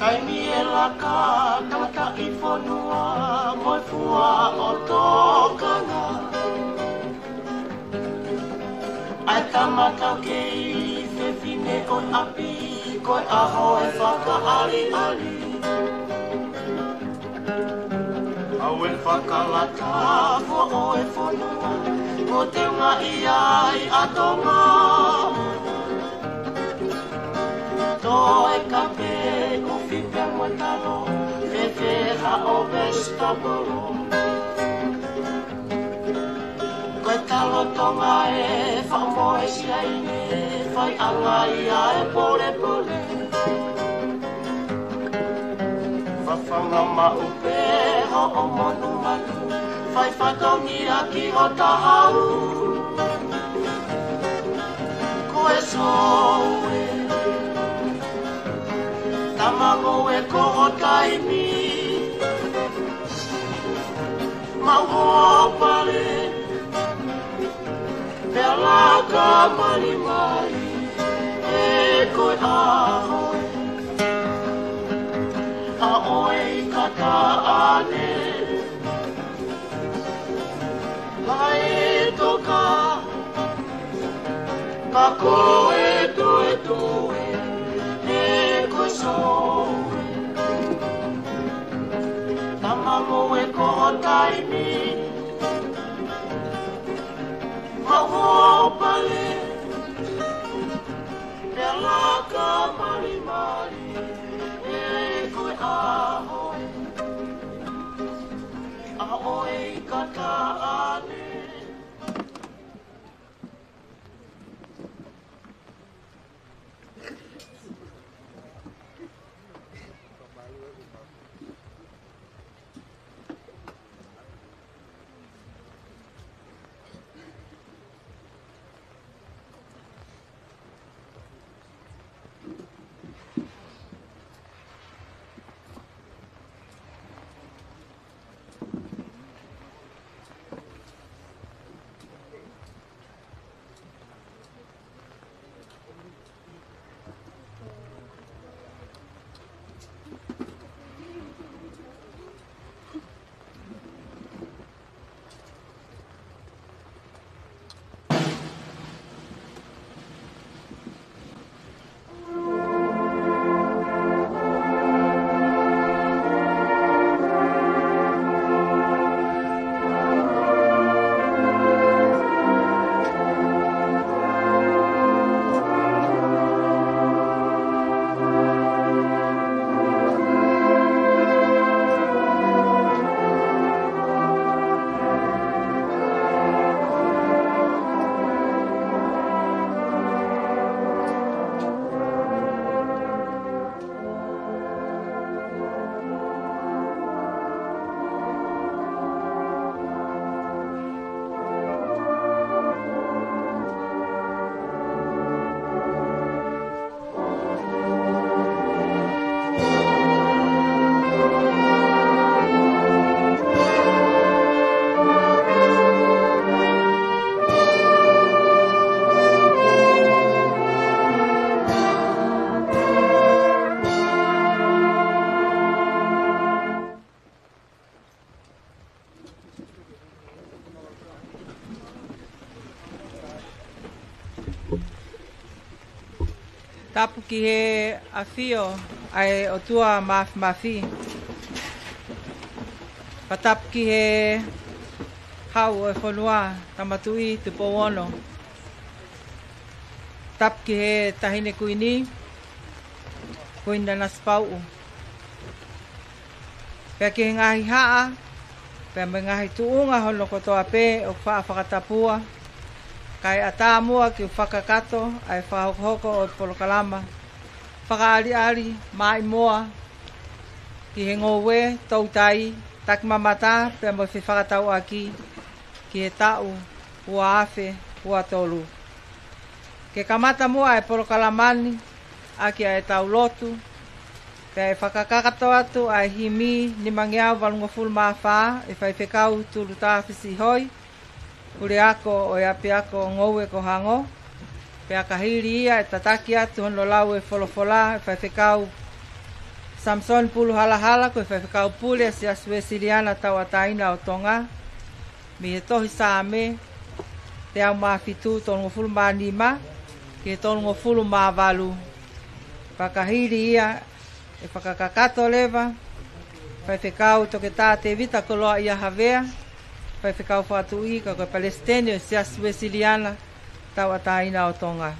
Kai mi e laka, tangata I whanua, moi fua o tōkanga. Ai tamatau ke I whewhine koi api, koi aho e whakaali'ali. Au e whakalata, fo o e whanua, ko te unga I ai a Tonga. Tō e kape, ko whipe mo talo, whewheha o vegetable. Koe talo Tonga e whamoe sia ine, whai anga ia e pole pole. Whawhanga maupe ho o monu manu, whai whatongi a ki ho tahau. Koe soue, tamago e koho taimi, mau ho pare. Pea laka mani mai, e koe ahoe. A oe I kata ane, lai e toka, ka koe toe toe, e koe soe. Tamamo e koho taimi, mau pale, pea laka mani mai, e koe ahoe, a oe I kata ane. Tapu ki he awhio ai o tua mawhi. Patapu ki he hau e whanua tamatui te powono. Tapu ki he tahine kuini, kuina na spau. Pea ki he ngahi haa, pea me ngahi tuunga hono kotoa pe o wha whakatapua. Kai atamua ki whakakato ai whahoko o polokalama. Faka'ali'ali, Maa'imoa, ki he Ngoue, tautai, takimamata, pea mo whi whakatau aki, ki he tau, ua awhe, ua tolu. Ke kamata mua e polokalamani, aki ai tau lotu, pea e whakakakato atu ai himi ni mangiau walunga fulma wha, e whaifekau tulu tāwhisi hoi, ure ako o e api ako Ngoue ko hango. Pea kahiri ia e tataki atu hono lau e wholofola e whaifekau Samson pulu hala koe whawhikau pule si asue siliana tau ataina o Tonga. Mi he tohi sāme te au mawhitu tonu ngofulu mā nima ki tonu ngofulu mā walu. Whakahiri ia e whakakakato lewa. Whawhikau toke tā te vita koloa ia havea. Whawhikau whatu i ka koe Palestine o si asue siliana tau ataina o Tonga.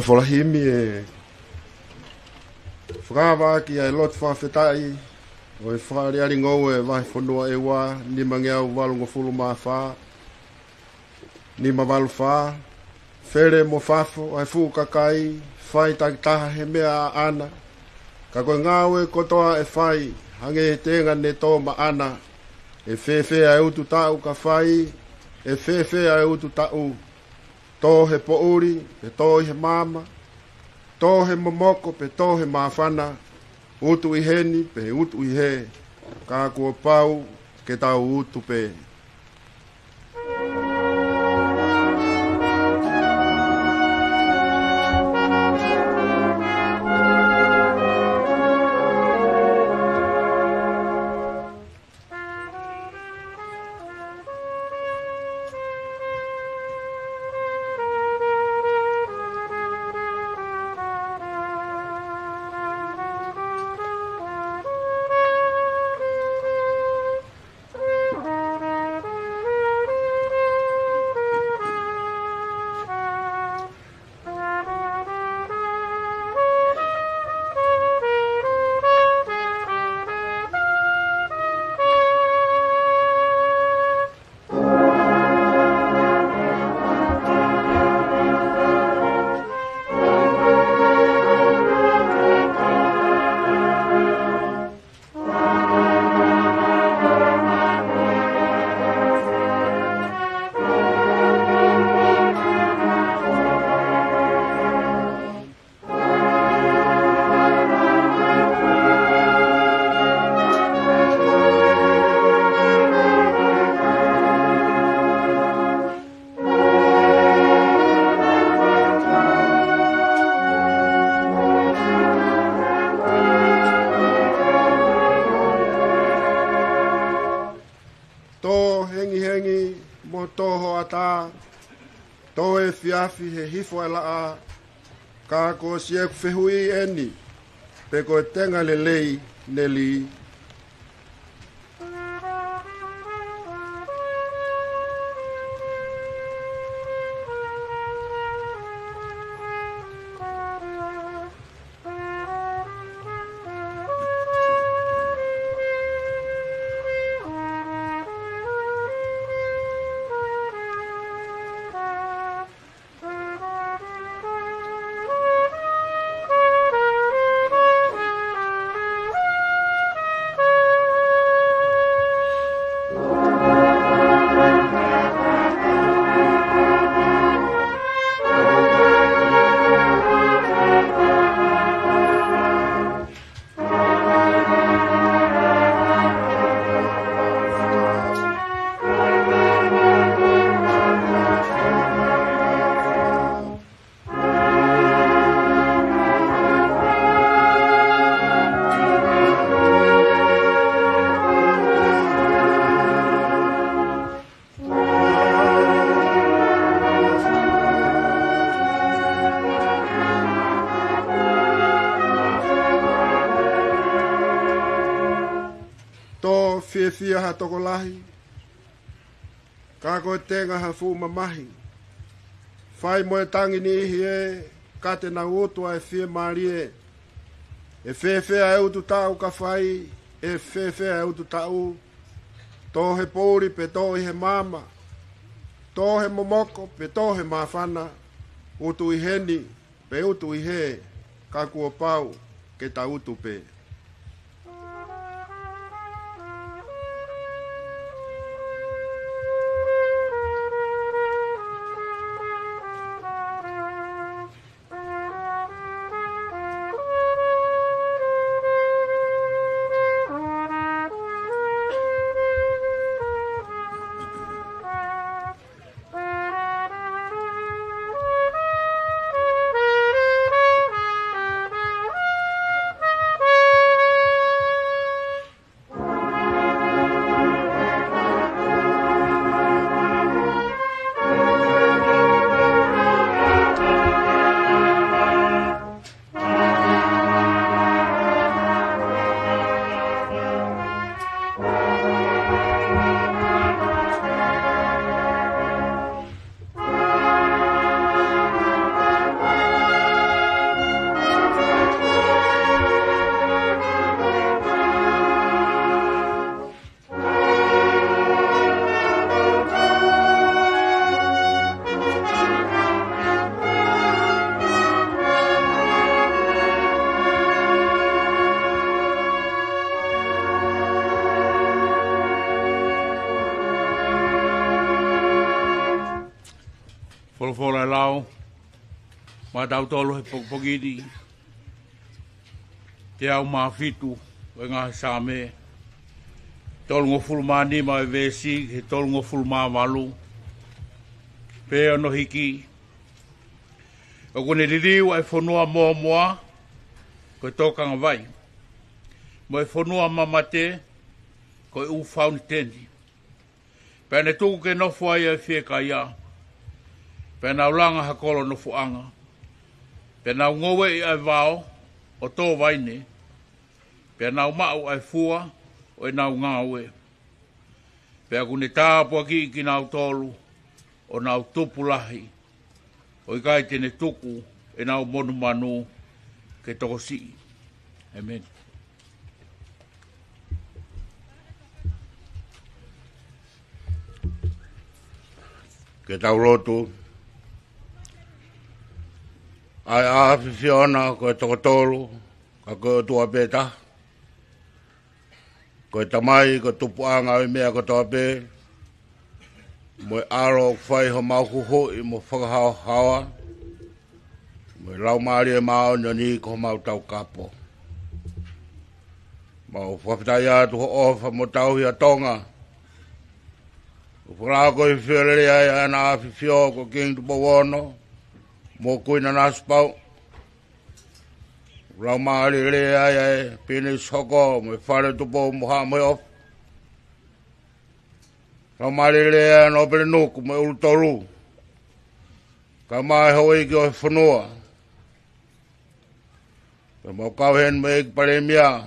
Fola himi e whakawa ki ai lot whawhetai o e whareari Ngoue e wahi whanua e wā ni mangeau walunga fulu mā whā ni mawalu whā where mo whafo ai fu kakai whai takitaha he mea ana ka koe ngāwe kotoa e whai hange he tenga ne tō ma ana e whewhe ai utu tau ka whai e whewhe ai utu tau tō he pouri, pe tō he mama, tō he momoko, pe tō he mawhana, utu i heni, pe utu i he, kā kua pau, ke tau utu pe. Fiafi he hifo e laa, ka ko siek whihui eni, pe ko tenga le lei ne li. Fia ha toko lahi, ka koe tenga ha fu mamahi, whai moe tangi ni ihi e, ka te na utua e fia marie, e whewhea e utu tau ka whai, e whewhea e utu tau, tō he pōri pe tō i he mama, tō he momoko pe tō he mawhana, utu i heni pe utu i he, ka kua pau ke ta utu pe. fola lao. Ma tau tolu he pokpokiri. Te au maafitu. E ngā sāme. Tolu ngō fulma nima e vesi. He tolu ngō fulma walu. Pea no hiki. O kone ririu ai whanua moa moa. Koe tōkanga vai. Mo e whanua mamate. Koe u whauni tendi. Pēne tuku ke nofu ai e whie ka ia. Pēne au langa hakolo nofu anga. Pēne au Ngoue i ai vao. O tō waine. Pēne au mau ai fua. O e nau Ngaue. Pēne kune tāpua ki ki nau tolu. O nau tupulahi. O i kai tene tuku. E nau monu manu. Ke toko si. Amen. Ke tau lotu. Ai awhi whiona koe tokotolu. Ka koe tua pēta. Koe tamai ko tupuanga i mea ko toa pē. Moe aro whai ho mauku hoi mo whakahao hawa. Moe lau maari e mao nyoni ko mau tau kapo. Mau whawhitai atu ho ofa mo tau hia Tonga. Whakara koe whiorere ai ana awhi whio ko King Tupo Wono. Mo kuina naspau. Lau maari re ai pini soko mo whare tupo mo ha mo off. Lau maari re ai no pere nuku mo ultoru. Ka mai hoi ki o whanua. Ka mau kauhen mo ek paremia.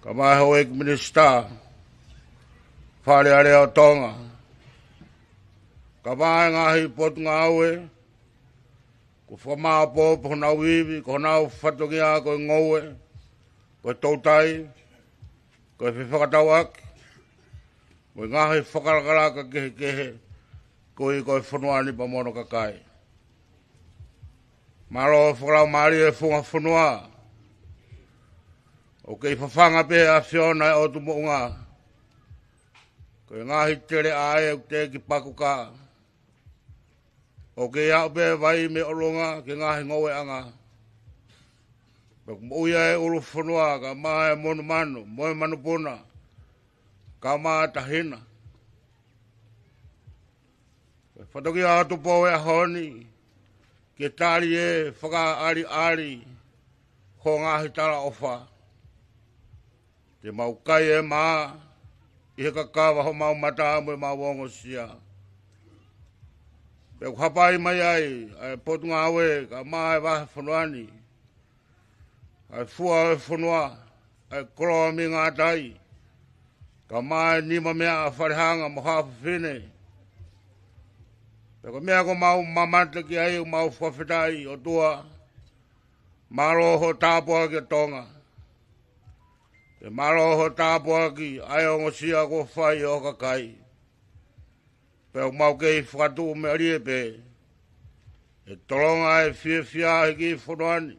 Ka mai hoi ki minista. Whare are o Tonga. Ka mai ngahi potu Ngaue. Ko whamaa pō po nau iwi, ko nau whatokia ko Ngoue, ko tautai, ko whakatau aki. Mo ngahi whakarakaraka kehe kehe, ko i koe whanuani pa mono kakai. Maro whakarau maari e whunga whanua. O kei whawhanga pe a whiona e o tumunga. Ko i ngahi tere ae o te ki pakuka. O ke iau pe vai me olonga ke ngahi Ngoue anga. Pek uia e uru whanua ka maa e monu manu, moe manu puna. Ka maa tahina. Whatoki atu po e honi. Ke tari e Faka'ali'ali. Ko ngahi tala ofa. Te mau kai e maa. Ihe kakawa ho mau mata mo e mau wongo sia. Pek hapai mai ai potu Ngaue ka maa e wahe whanuani. Ai fua e whanua, ai koroa mi ngā tai. Ka maa e nima mea a wharehanga mo hafu whine. Pek mea ko mau mamata ki ai o mau whawhetai o tua. Maro ho tāpua ki Tonga. Te maro ho tāpua ki ai o ngosia ko whai o kakai. Peo mau kei whakatu me arie pe. E tolonga e whia hiki whanuani.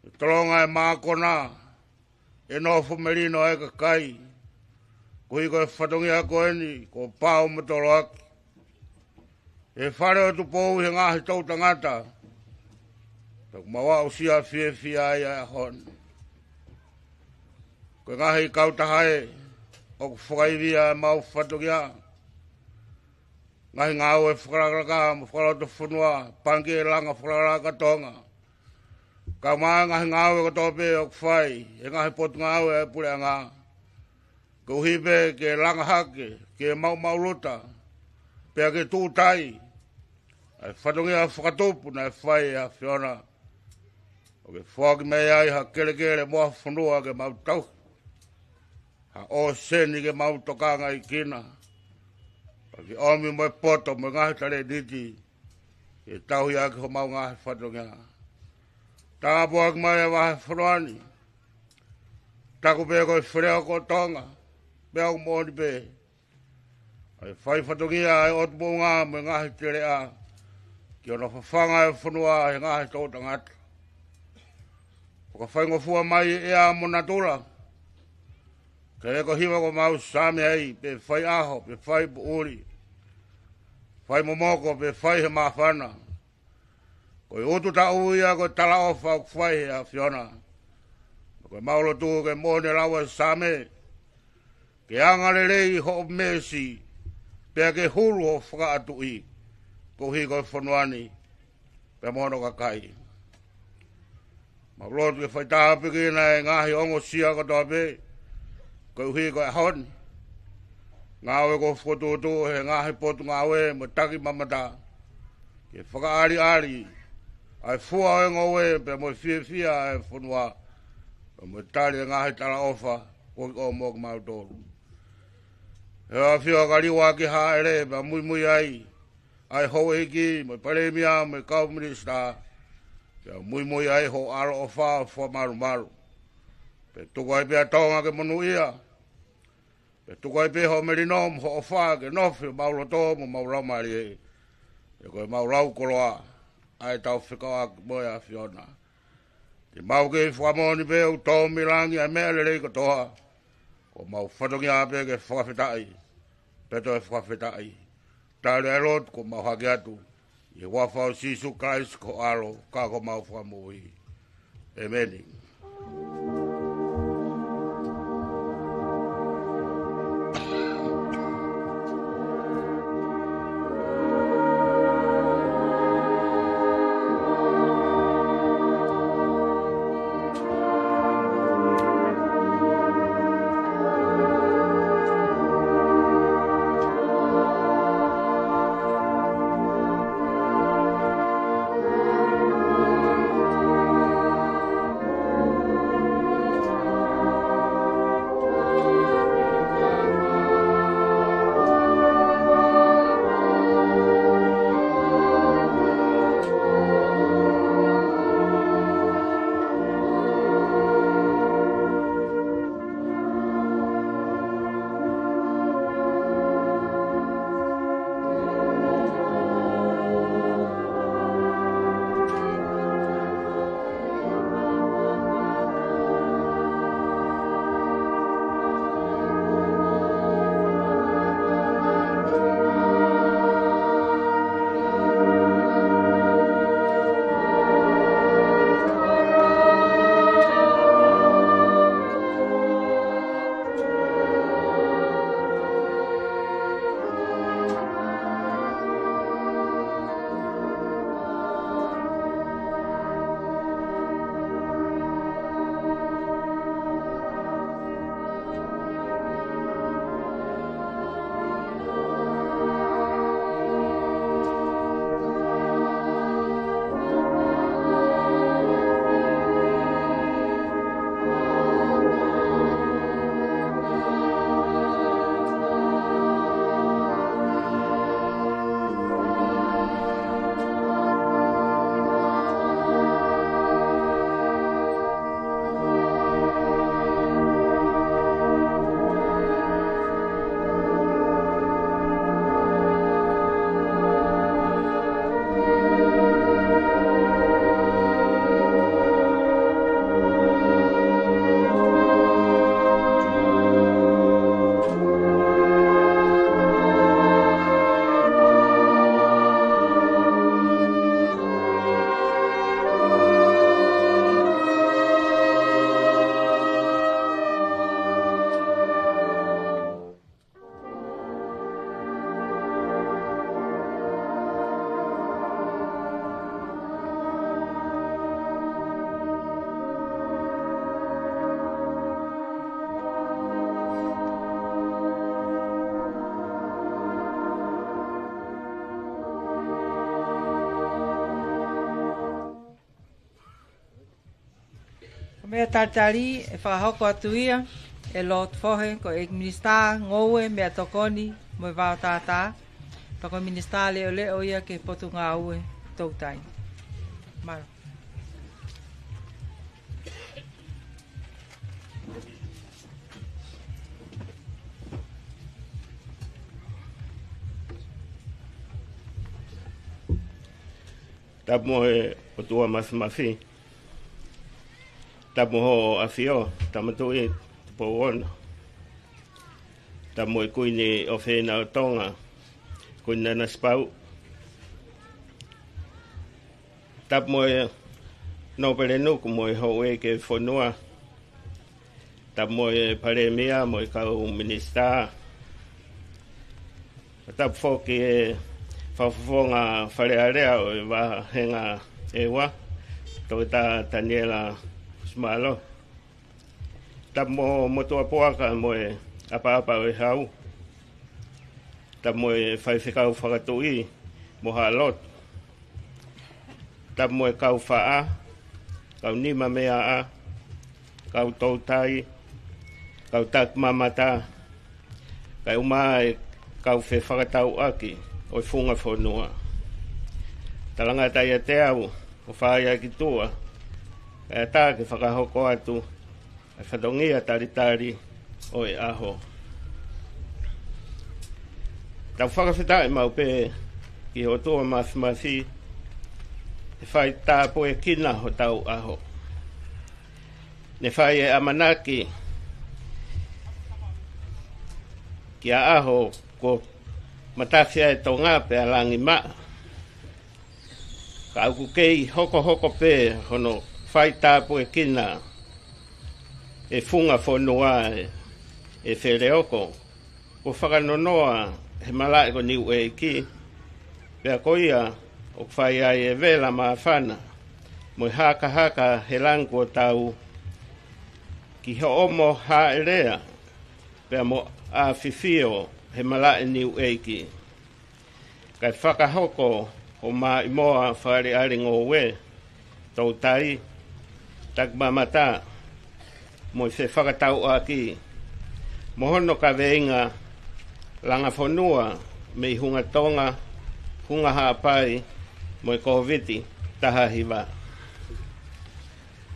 E tolonga e mākona. E nofo merino e kakai. Ko hiko e whatongia koe ni, ko pāo matoro aki. E whare o tupou he ngahi tau tangata. Peo mawa o sia whia e a hon. Ko ngahi kautahae. O whakaivia e mau whatongia. Ngahi Ngaue whakaraka, mo whakarata whanua, pangi e langa whakaraka Tonga. Ka maa ngahi Ngaue ka tope o kwhai, e ngahi potu Ngaue e pule a ngā. Ka uhipe ke langa hake, ke mau luta, pea ke tūtai. Ai whatongia whakatupu na e whai a whiona. O ke whaki mei ai ha kere moa whanua ke mau tau. Ha o seni ke mau tokanga i kina. Ki omi mo e poto mo ngahi tare diti. E tau ia ki ho mau ngahi whatongia. Taka poak mai e wahe whanuani. Taku pe koe whereo ko Tonga. Pea ku mōni pe. Ai whai whatongia e otu mo ngā mo ngahi tere a. Ki ono whawhanga e whanua e ngahi tau tangata. Ka whai ngofua mai e a mo natura. Ka e ko hiwa ko mau same ai pe whai aho pe whai buuri. Whai momoko pe whai he mawhana. Koe utu ta uia koe tala ofa o whai he a whiona. Koe maulo tu ke mōne lawa same. Ke angare rei ho mesi. Pea ke hulu ho whakaatu i. Ko hi koe whanuani. Pea mono ka kai. Maulotu ke whaitaha pikina e ngahi ongo sia katoa pe. Koe hi koe honi. Ngawe ko whotutu he ngahi potu ngawe mo taki mamata. Ke Faka'ali'ali. Ai fua e Ngoue pe mo fia e whanua. Pe mo tali e ngahi tala ofa. Koe o mok mautoro. He a whia ka liwa ki haere pe Moimoi ai. Ai Niu'eiki mo paremia mo kau minista. Pe Moimoi ai ho alo ofa fua maru. Pe tuko ai pia Tonga ke monu ia. Pe tuko ai pia ho merinom ho ofa ke nofi maulo to mo maulau mari e. E koe maulau koloa. Ai tau whikawa ki moia whiona. Te mau ke whamoni pe u tō mirangi ai mea le rei katoa. Ko mau whatongi a pe ke whawhitai. Peto e whawhitai. Tare erot ko mau hake atu. I wafau sisu Christ ko alo ka ko mau whamui. Amen. Mea tartari e whahoko atu ia, e lot fohe ko ek minista Ngoue mea tokoni mo i wao tātā. Pako minista leo ia ke potu ngā ue tautai. Maro. Tapo e o tua mafi. Tapo ho afio, tamatu e po ona. Tapo e kuini o whena o Tonga. Kuina na spau, tap moe no pere nuku moe hoe ke whanua. Tap moe paremia moe kau minista. Tap whoki e whawhonga wharearea o e waha henga ewa. Tau ta Daniela Smalo. Tap mo motua poaka moe apa o e hau. Tap moe whaiwhikau whakatui mo halot. Tap moe kau whaa, kau nima mea a, kau tautai, kau tak mamata, kau mai kau whe whakatau aki o i whunga whanua. Talanga tai a te au o whaia ki tua, e tā ke whakahoko atu, e whadongia taritari o e aho. Tau whakawhitai mau pe ki ho tua mathimasi, e whai tāpo e kina ho tau aho. Ne whai e amanaki ki a aho ko matawhia e Tonga pe a langi maa. Ka au kukei hoko pe hono whai tāpo e kina e funga whanua e whereoko. Ko whakanonoa he malai ko Niu'eiki pe a koia o whai ai e vela maa whana, mo haka he lango tau ki ho omo haerea, pea mo a whiwhio he malai Niu'eiki. Kai whakahoko o Maa'imoa Faka'ali'ali Ngoue, tau tai, tak mamata, mo i whakatau aki, mo hono ka veinga langa whanua me i hunga Tonga, hunga haapai, mo i koviti taha hiwa.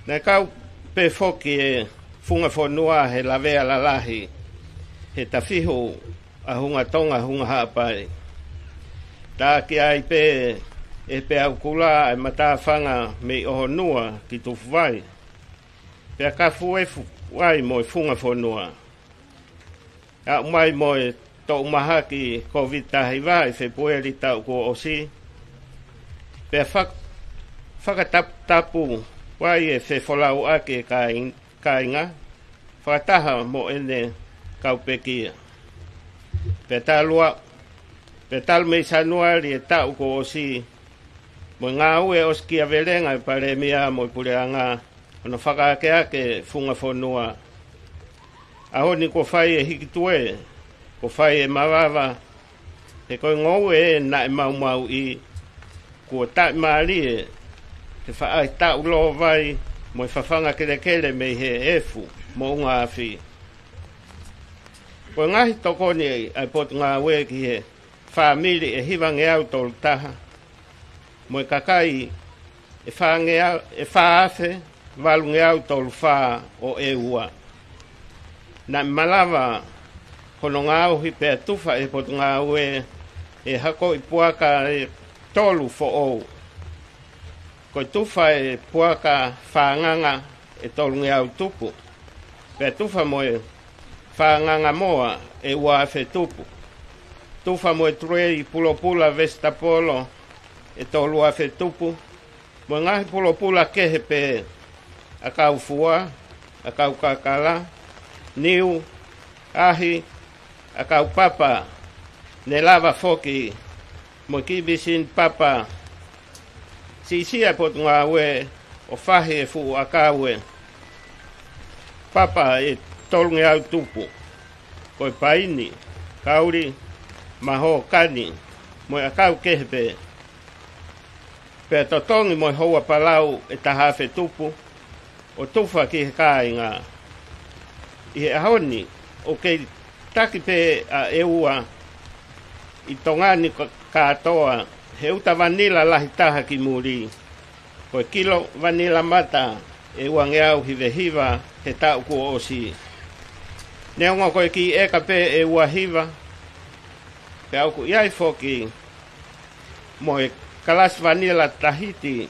Nei kau pe foki e funga whanua he lavea lalahi, he tawhihu a hunga Tonga, hunga haapai. Tā ki ai pe e pe au kula e matawhanga me i ohonua ki tuwhai. Pea ka fuefu wai mo i funga whanua. A umai mo i tō umaha ki COVID tahi wai whepueri tau ko osi. Pea whakatapu wai e whewholau ake kainga. Whakataha mo ene kaupekia. Pea tā lua, pea tal mei sanuari e tau ko osi. Mo ngā ue oskia verenga i paremia mo i pureanga. Ono whakaake ake funga whanua. Ahoni ko whai e hikitue. Ko whai e mawawa, he koe Ngoue e na e mau i, kua tai maari e, te whaai tau loa vai, mo i whawhanga kele me he efu, mo unga awhi. Koe ngahi tokoni ai potu ngā ue ki he whaamiri e hiwange au tolu taha, mo i kakai e whaafe, walunge au tolu whaa o e ua. Na malawa, kono ngā uhi pēr tuwha e potu ngā ue e hako i puaka e tolu fo ou. Ko tuwha e puaka whaanganga e tolu nge au tupu. Pēr tuwha mo e whaanganga moa e uafe tupu. Tuwha mo e true i pulopula vestapolo e tolu afe tupu. Mo ngahi pulopula kehe pē a kau fua, a kau kakala, niu, ahi, a kau papa, ne lava foki, mo kibisin papa, si a potu ngā ue, o whahe e fu a kaue. Papa e tolungi au tupu, koi paini, kauri, maho kani, mo a kau kehepe. Pea totongi mo hoa palau e tahawhe tupu, o tuwha ki he kāinga. I he ahoni, o kei taki pe a eua i tongani katoa he uta vanila lahi taha ki muri. Koe kilo vanila mata e uange au hiva he tau kua osi. Neonga koe ki eka pe e ua hiva pe au ku iai foki mo e kalas vanila tahiti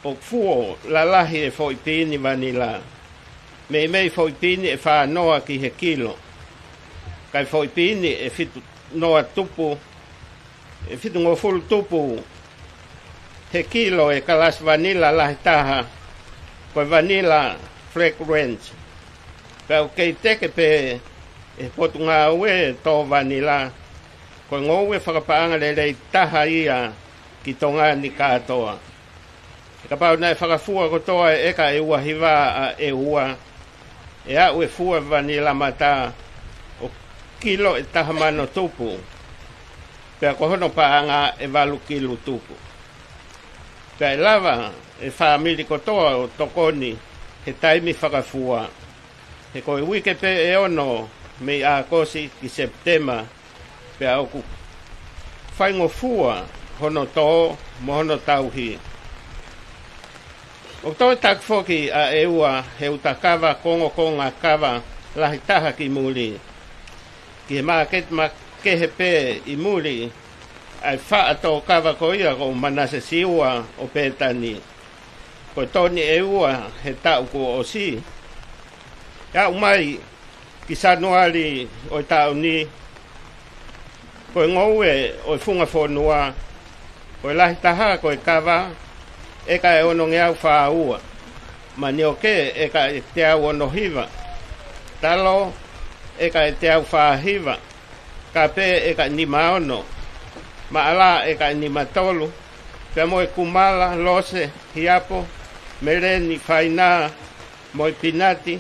o fuo lalahi e foi pini vanila. Mei foi pini e whaanoa ki he kilo. Kai foi pini e fitu noa tupu, e fitu ngofulu tupu, he kilo e kalas vanilla lahi taha, koe vanilla fragrance. Pe o kei teke pe e potu ngā ue tō vanilla, koe Ngoue whakapaanga lelei taha ia ki Tonga ni katoa. E ka pau nei whakafua kotoa e eka e ua hiwa a e ua, e a ue fua vanilla mata o kilo e taha mano tupu, pea kohono paanga e 8 kilo tupu. Pea e lava e whaamili kotoa o tokoni he taimi whakafua. He koe wike pe e ono mei a kosi ki Septema, pea oku whaingo fua hono tō mo hono tauhi. O toi tak foki a eua he utakawa kongo ngā kawa lahi taha ki muli. Ki he maaket ma kehe pe i muli ai wha tō kawa ko ia ko manase siua o pētani. Ko toni eua he tau ko o si. Ia umai ki sanuari o tau ni. Ko Ngoue o funga whonua. Ko lahi taha ko kawa. Eka e ono ngeau whaua. Ma ni oke eka e te au ono hiva. Talo eka e te au whahiva. Ka pe eka ni maono. Ma ala eka ni matolu. Pea moe kumala, lose, hiapo, mereni, whaina, moe pinati.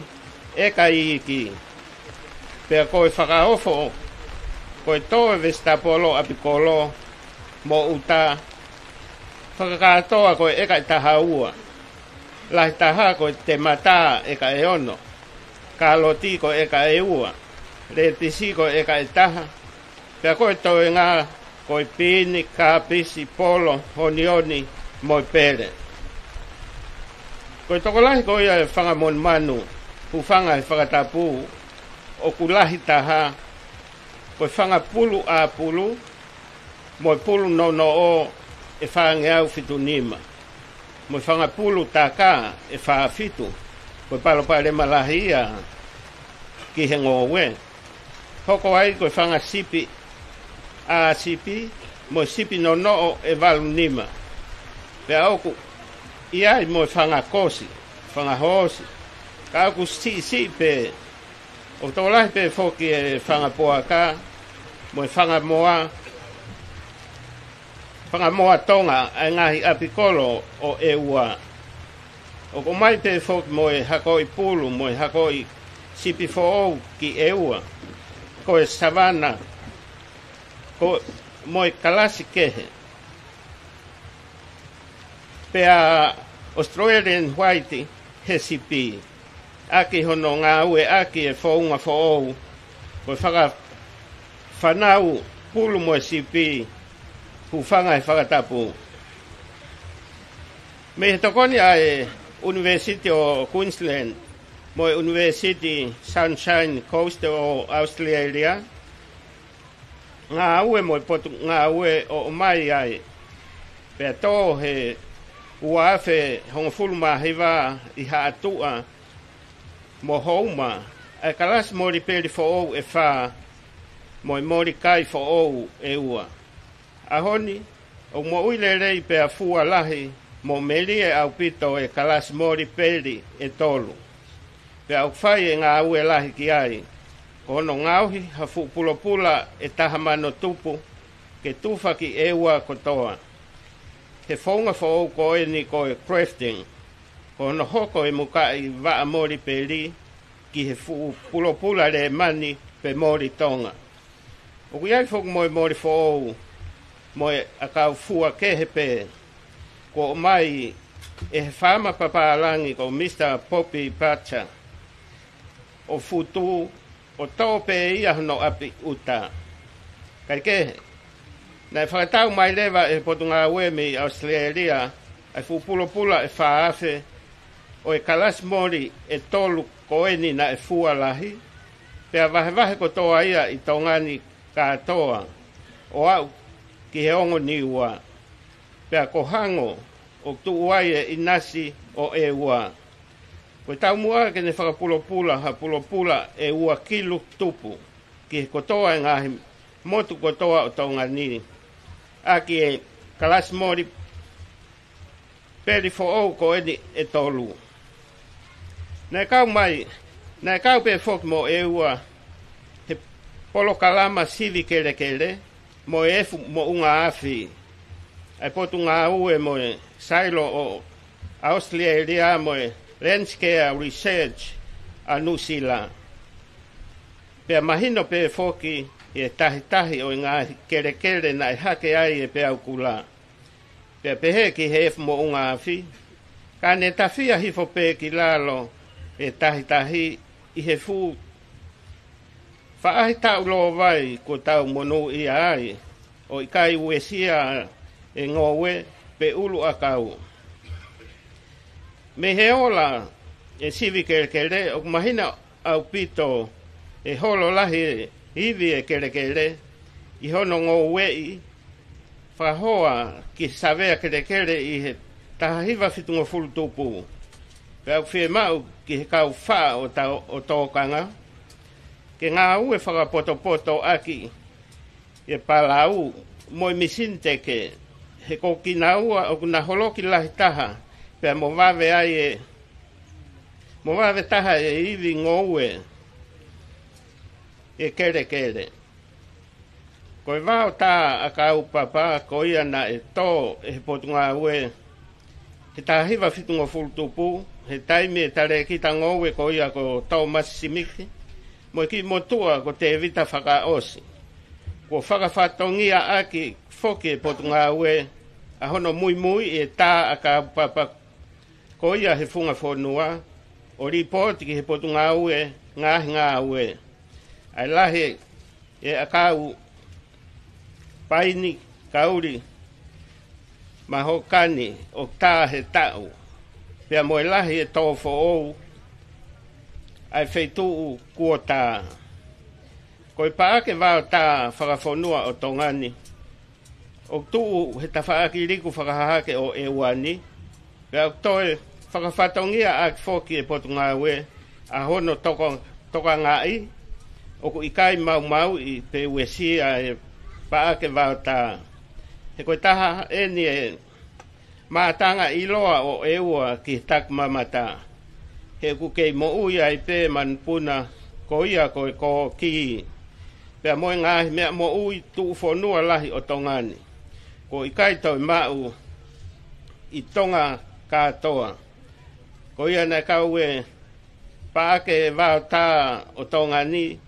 Eka iiki. Pea koe whakaofo. Koe toe vestapolo apikolo. Mo uta. Whakakatoa koe eka i taha ua. Lahi taha koe te mata eka e ono. Kaloti koe eka e ua. Retisi koe eka e taha. Pea koe toe ngā koe pini, kāpisi, polo, honioni, moi pere. Koe toko lahi koe e whangamon manu. Hufanga e whakatapu. O kulahi taha. Koe whangapulu a pulu. Moi pulu no o e whaange au fitu nima. Mo whanga pulu taka e wha fitu. Koe palopare malahia ki he Ngoue. Hoko ai koe whanga sipi a sipi. Mo sipi no e walu nima. Pea oku iai mo whanga kosi. Whanga hosi. Ka oku si pe. O tō lahi pe whoki e whanga poaka. Mo whanga moa. Whangamoa Tonga ai ngahi apikolo o e ua. O ko mai pe fok moe hakoi pulu, moe hakoi sipi fo'ou ki e ua. Ko e savana, ko moe kalasi kehe. Pea Australian White he sipi. Aki hono ngā ue aki e fo'unga fo'ou. Ko e whanau pulu moe sipi. Hufanga e whakatapu. Me he tokoni ai University o Queensland, mo University Sunshine Coast o Australia. Ngā ue mo potu ngā ue o mai ai. Pea tō he uafe hongfulu mahiwa i haatua mo houma. E kalas mori peri fo'ou e wha, mo mori kai fo'ou e ua. Ahoni, o mo uilelei pea fua lahi, mo melie au pito e kalas mori peri e tolu. Pea au whai e ngā ue lahi ki ai, kono ngauhi hafu pulopula e tahamano tupu, ke tufa ki e ua kotoa. He whaunga whaou ko e ni ko e crafting, kono hoko e mukai waa mori peri, ki he fu pulopula le mani pe mori Tonga. O kuiai whok moi mori whaou, moe a kau fua kehe pe, ko mai e he whama papaalangi ko Mr. Poppy Pacha, o futu o tō pe ia hono api uta. Kai kehe, nei whakatau mai lewa e potu ngā ue mi Australia, ai pula e whaafe, o e kalas mori e tolu koeni na e fua lahi, pea wahe ko toa ia i tongani katoa, o au, ki he ongo niua. Pea ko hango o tuuai e inasi o e ua. Koe tau mua ke ne whakapulopula ha pulopula e ua kilu tupu. Ki he kotoa e ngahi motu kotoa o Tonga ni. A ki e kalas mori peri fo o ko eni e tolu. Nai kau mai, nai kau pe fok mo e ua he polo kalama sivi kele kele, mo e efu mo unga afi. Ai potu ngā ue mo e sailo o Australia mo e Landscape Research a Nusila. Pea mahino pe foki e tahi o ngā kere kere na e hake ai e pe au kula. Pea pehe ki he efu mo unga afi. Ka ne tawhia hifo pe ki lalo e tahi i he fu. Whaahi tau lo vai ko tau monu i ai o i kai uesia e Ngoue pe ulu akau. Me he ola e sivi kere o mahina au pito e holo lahi hivi e kere i hono Ngoue i whahoa ki savea kere i he tahiwa fitungo fulu tupu. Pe au whie mau ki he kau wha o tōkanga. Ke ngā ue whakapoto aki e palau moi misinteke he ko kinaua o kuna holoki lahi taha. Pea mo wawe ai e mo wawe taha e iwi Ngoue e kere. Koe wao tā a kau papa ko ia na e tō e he potu ngā ue he tahiwa fitungo fulutupu he taimi e tare kita Ngoue ko ia ko tau masimiki mo ki motua ko te vita whakaosi. Ko whakawhatongia aki foki e potu ngā ue a hono Moimoi e tā a kau papa ko ia he funga whonua o ripoti ki he potu ngā ue ngā ue. Ai lahi e a kau paini kauri mahokani o tā he tau. Pea moe lahi e tōwho ou ai wheituu kua tā. Koe paake wao tā whakawhonua o tongani. O tuu he tawhaaki riku whakahahake o ewani. Pea toe whakawhatongia aki whoki e potu ngā ue a hono toka ngai. O ku ikai mau i pe uesia e paake wao tā. He koe taha eni e maatanga iloa o eua ki tak mamata. He ku kei mo uia i pe manpuna ko ia koe ko ki. Pea moe ngahi mea mo ui tuu whonua lahi o tongani. Ko ikai toi mau i Tonga katoa. Ko ia na kau e paake wao tā o tongani.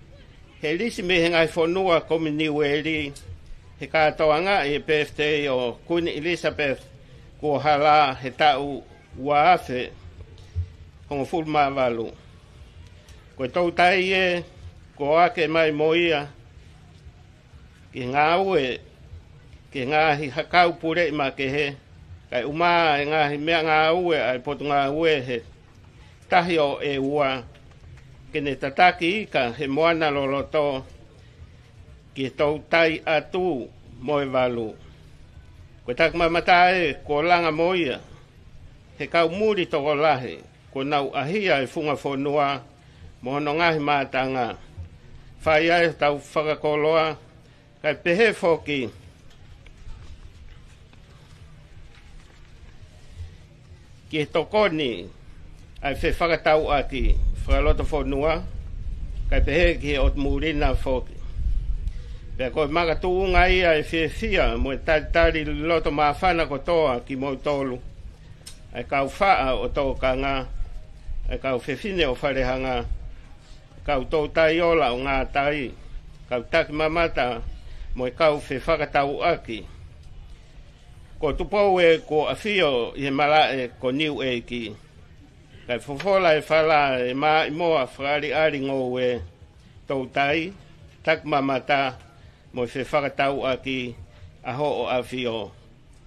He lisi me he ngai whonua komi Niu'eiki. He katoa ngā e PFT o Queen Elizabeth ko hala he tau uafe hongo fulu mawalu. Ko tau tai e ko ake Maa'imoa ki ngā ue ki ngāhi hakau pure ma ke he kai uma e ngāhi mea ngā ue ai potu ngā ue he tahi o e ua ke ne tataki ika he moana loloto ki tau tai atu moe walu. Ko tak mamata e ko langa moia he kau muri toko lahi ko nau ahia e funga whonua mohono ngahi mātanga. Whai ai tau whakakoloa kai pehe foki ki he tokoni ai whe whakatau aki whakaloto whonua kai pehe ki he ot murina foki. Pea koe maka tuunga ia e whia mo e tari loto mawhana ko toa ki mo tolu. Ai kau whaa o tō kanga, ai kau whiwhine o wharehanga, kau tō tai ola o ngā tai, kau taki mamata mo e kau whakatau aki. Ko tupou e ko awhio i he malae ko Niu'eiki. Kai fofola e whala e Maa'imoa Faka'ali'ali Ngoue tō tai, taki mamata, mo se whakatau aki a ho o awhio.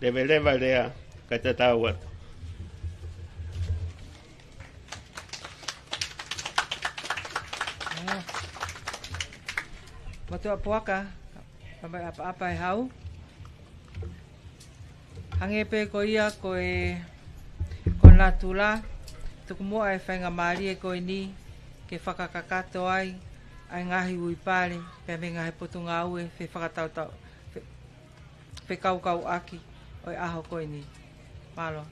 Lewa lea ka te tau atu. Matua puaka, apa e hau. Hangepe ko ia ko Latu la, tuku mua e whainga maari e ko ni, ke whakakakato ai, ai ngahi ui pare, pe me ngahi potu ngā ue, whe whakatautau, whe kaukau aki, oi aho koe ni. Malo.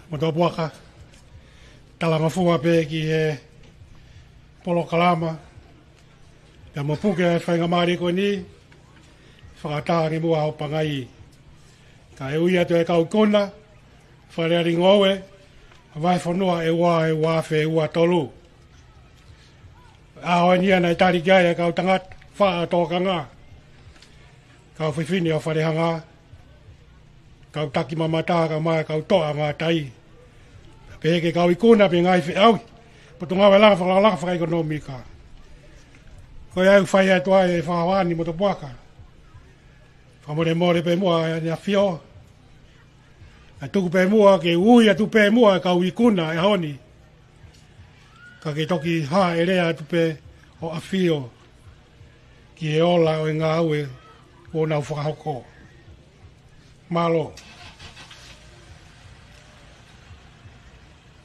mo tō puaka. Talanga fua pe ki he polo kalama. Pea mo puke e whainga maari koe ni, whakataha ni mua hau pangai. Ka e ui atu e kau kona, whareari Ngoue, vai whanua e wā whe e ua tolu. Ahoa nia nei tari kia e kau tangat wha tōka ngā. Kau whiwhini o wharehanga, kau taki mamataha ka mai kau toa ngā tai. Peheke kau i kona pe ngai whi au, pato ngā welaga whakalaka whakaikonomika. Koe au whai atua e whahawani mo to puaka. Whamore more pe mua e a whio. A tuku pe mua ke ui atu pe mua kau i kuna e honi. Ka ke toki ha e rea atu pe o a whio. Ki e ola o e ngā aue o nau whakahoko. Malo.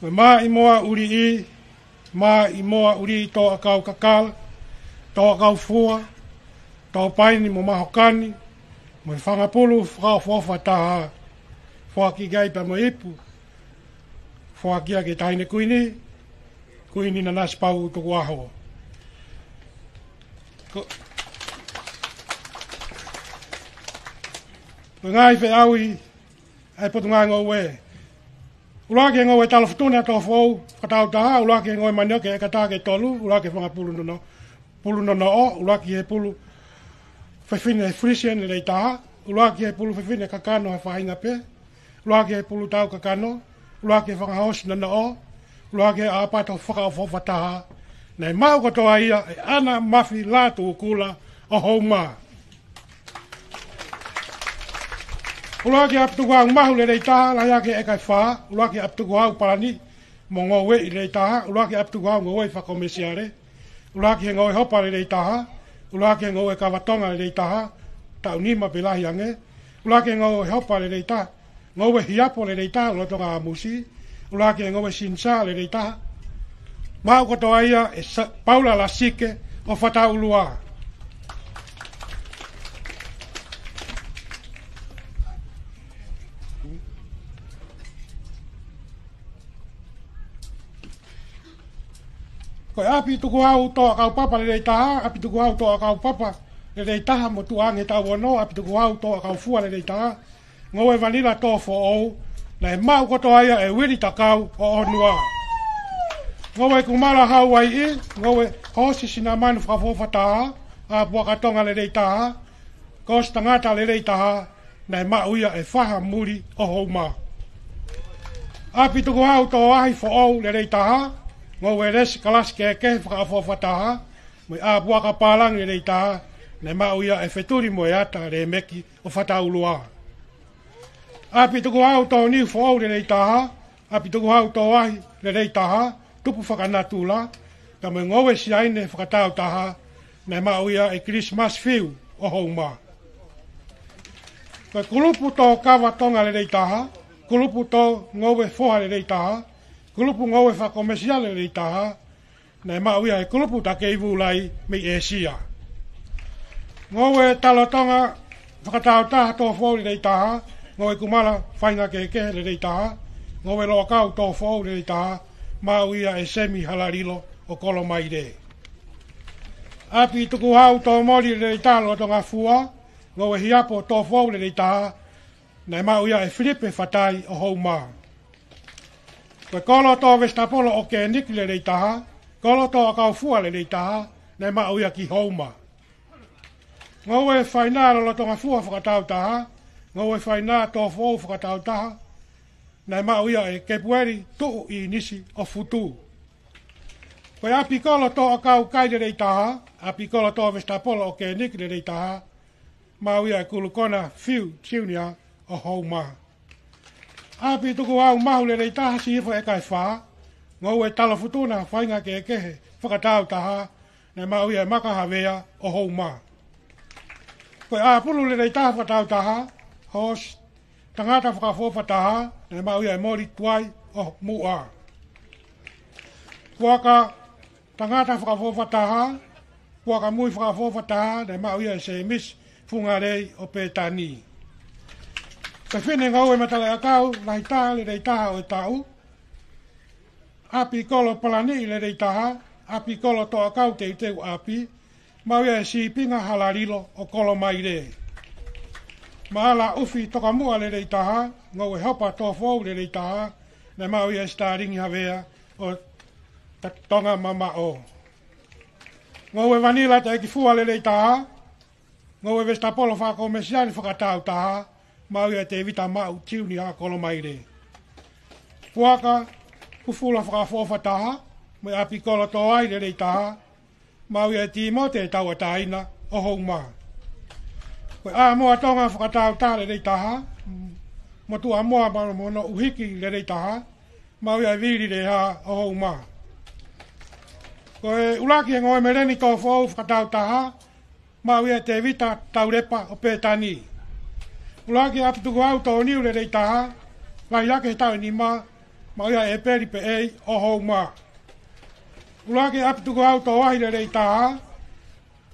Koe Maa'imoa uri i, Maa'imoa uri i tō akau kakal, tō akau fua, tō paini mo mahokani, mo i whangapulu whakawhofa taha, whaki gai pa mo ipu, whaki a ke taine kuini, kuini na naspau tuku aho. Koe ngai whi aui, ai potu ngai Ngoue. Ulake Ngoue talo futuna tō whou, katau taha, ulake Ngoue manioke e kata ke tolu, ulake whangapulu nono. Pulu nono o, ulaki he pulu whewhine Frisian rei taha, ulaki he pulu whewhine kakano he whahinga pe, ulaki he pulu tau kakano, ulaki he whangahosi nono o, ulaki he apato whakaofofa taha, nei mau katoa ia e ana mafi Latu ukula o houma. Ulaki aptuku au mahu le rei taha, la yake e kai wha, ulaki aptuku au parani, mo Ngoue i rei taha, ulaki aptuku au Ngoue whakomesiare, ulaki he Ngoue hopa le rei taha, ulaki he Ngoue kawatonga le rei taha, tau nima pe lahi ange, ulaki he Ngoue hopa le rei taha, Ngoue hiapo le rei taha, lotonga a musi, ulaki he Ngoue sinsa le rei taha, mau kotoa ia e Paula la sike o whatau lua. Koe api tuku au toa kau papa le rei taha, api tuku au toa kau papa le rei taha mo tuange tau wano, api tuku au toa kau fua le rei taha, Ngoue vanila toa fo ou, na e mau kotoa ia e wiri takau o onua. Ngoue kumara hau ai i, Ngoue hosi sina manu whakafofa taha, a puakatonga le rei taha, kos tangata le rei taha, na e mau ia e whaha muri o houma. Api tuku au toa ahi fo ou le rei taha, Ngoue resi kalasi ke whakafofa taha, mo i a puaka pālang le rei taha, na e mau ia e wheturi mo e ata le meki o whataulua. Api tuku au tō niu fo ou le rei taha, api tuku au tō ahi le rei taha, tupu whakanatula, ka me Ngoue si aine whakatau taha, na mau ia e Christmas fiu o houma. Ka kulupu tō kawa tonga le rei taha, kulupu tō Ngoue foha le rei taha, kulupu Ngoue whakomesia le rei taha, na mau ia e kulupu ta keivu lai me e sia. Ngoue talo tonga whakatau taha tō fōu le rei taha, Ngoue kumala whainga ke le rei taha, Ngoue loa kau tō fōu le rei taha, mau ia e semi halarilo o kolo mai re. Api tuku hau tō mori le rei taha lo tonga fua, Ngoue hiapo tō fōu le rei taha, na mau ia e Filipe whatai o houma. Koe kolo tō Vestapolo o ke niki le rei taha, kolo tō akau fua le rei taha, na mau ia ki houma. Ngoue whainaro lo tonga fua whakatau taha, Ngoue whainā tō fōu whakatau taha, na mau ia e kepueri tuu i nisi o futu. Koe api kolo tō akau kai le rei taha, api kolo tō Vestapolo o ke niki le rei taha, mau ia e kulukona fiu tiunia o houma. Api tuku au mahu le rei taha si ifo e kai wha, Ngoue tala futuna whainga ke kehe whakatau taha, na mau ia e makahawea o houma. Koe apulu le rei taha whakatau taha, hos tangata whakafofa taha, na mau ia e mori tuai o mua. Puaka tangata whakafofa taha, puaka mui whakafofa taha, na mau ia e se mis fungarei o petani. Ka whine Ngoue matala akau, lai taha le rei taha o e tau. Api kolo palani le rei taha, api kolo to akau te teu api, mau ia e si pinga halarilo o kolo mai re. Maala ufi toka mua le rei taha, Ngoue hopa to fou le rei taha, na mau ia e staringi havea o Tonga Maa'imoa. Ngoue vanila te eki fua le rei taha, Ngoue vestapolo whako mesiani whakatau taha, mau ia te vita mau tiuni ha kolo mai re. Puaka, pufula whakafofa taha, mai api kolo to ai le rei taha, mau ia ti mo te tau ataina o hou maa. Koe a moa tonga whakatau taha le rei taha, mo tu a moa mono uhiki le rei taha, mau ia viri re ha o hou maa. Koe ulaki e Ngoue mereni tō fōu whakatau taha, mau ia te vita taurepa o pētani. Ulaki apituku au tō niu le rei taha, lai lake he tau ni maa, mau ia e peri pe ei o hou maa. Ulaki apituku au tō wahi le rei taha,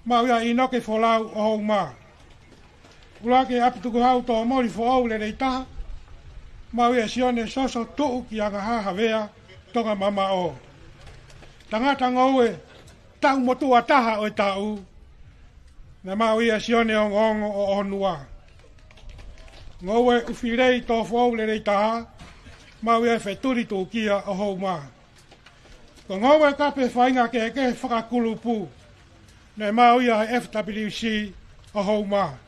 mau ia inoke wholau o hou maa. Ulaki apituku au tō mori whoau le rei taha, mau ia sione soso tuu ki anga haha vea Tonga Maa'imoa. Tangata Ngoue, tau motua taha o e tau, na mau ia sione o ngongo o onua. Ngoue uwhirei tō whou le rei taha, mau ia wheturi tō kia o hou maa. Ko Ngoue kape whainga ke whakakulupu, na mau ia FWC o hou maa.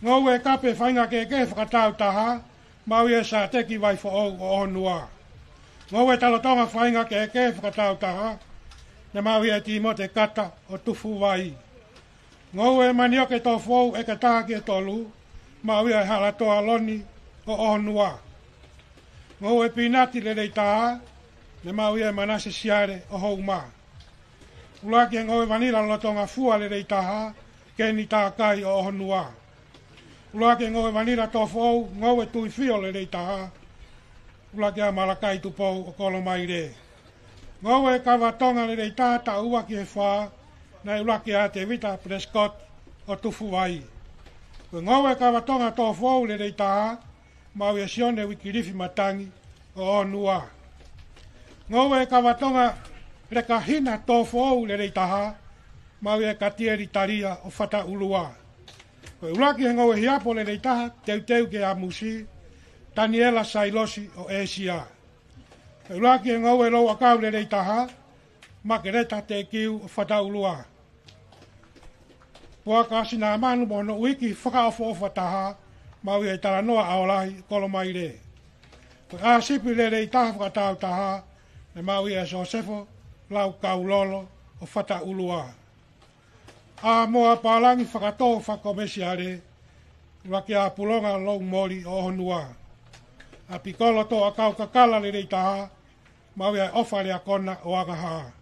Ngoue kape whainga ke whakatau taha, mau ia sa teki vai whaou o onua. Ngoue talotonga whainga ke whakatau taha, na mau ia timo te kata o tufu vai. Ngoue manioke tō whou e kataha ki e tolu, mau ia halatoa loni o onua. Ngoue pinati le rei taha, na mau ia manase siare o hou maa. Ulaki e Ngoue vanila lotonga fua le rei taha, ke ni tākai o onua. Ulaki e Ngoue vanila tō whou, Ngoue tui fio le rei taha, ulaki a malakai tupou o kolo mai re. Ngoue kawa tonga le rei taha ta uaki he whaa, na ulaki a te vita Prescott o tufu vai. Ngoue kawa tonga tō whou le rei taha, mau ia sione wikirifi matangi o onua. Ngoue kawa tonga reka hina tō whou le rei taha, mau ia katieri taria o whata ulua. Ulaki he Ngoue hiapo le rei taha, teu ke a musi, Daniela Sailosi o Asia. Ulaki e Ngoue rou akau le rei taha, makereta te kiu o whataulua. Puaka sina manu mono wiki whakaofo taha, mau i e taranoa aolahi kolo mai re. A sipi le rei taha whakatau taha, e mau i e Josefo lau kaulolo o whataulua. A moa pālangi whakatō whakomesiare, ulaki a pulonga lou mori o honua. A pikolo to a kau kakala le rei taha, mau ia ofa le akona o agaha.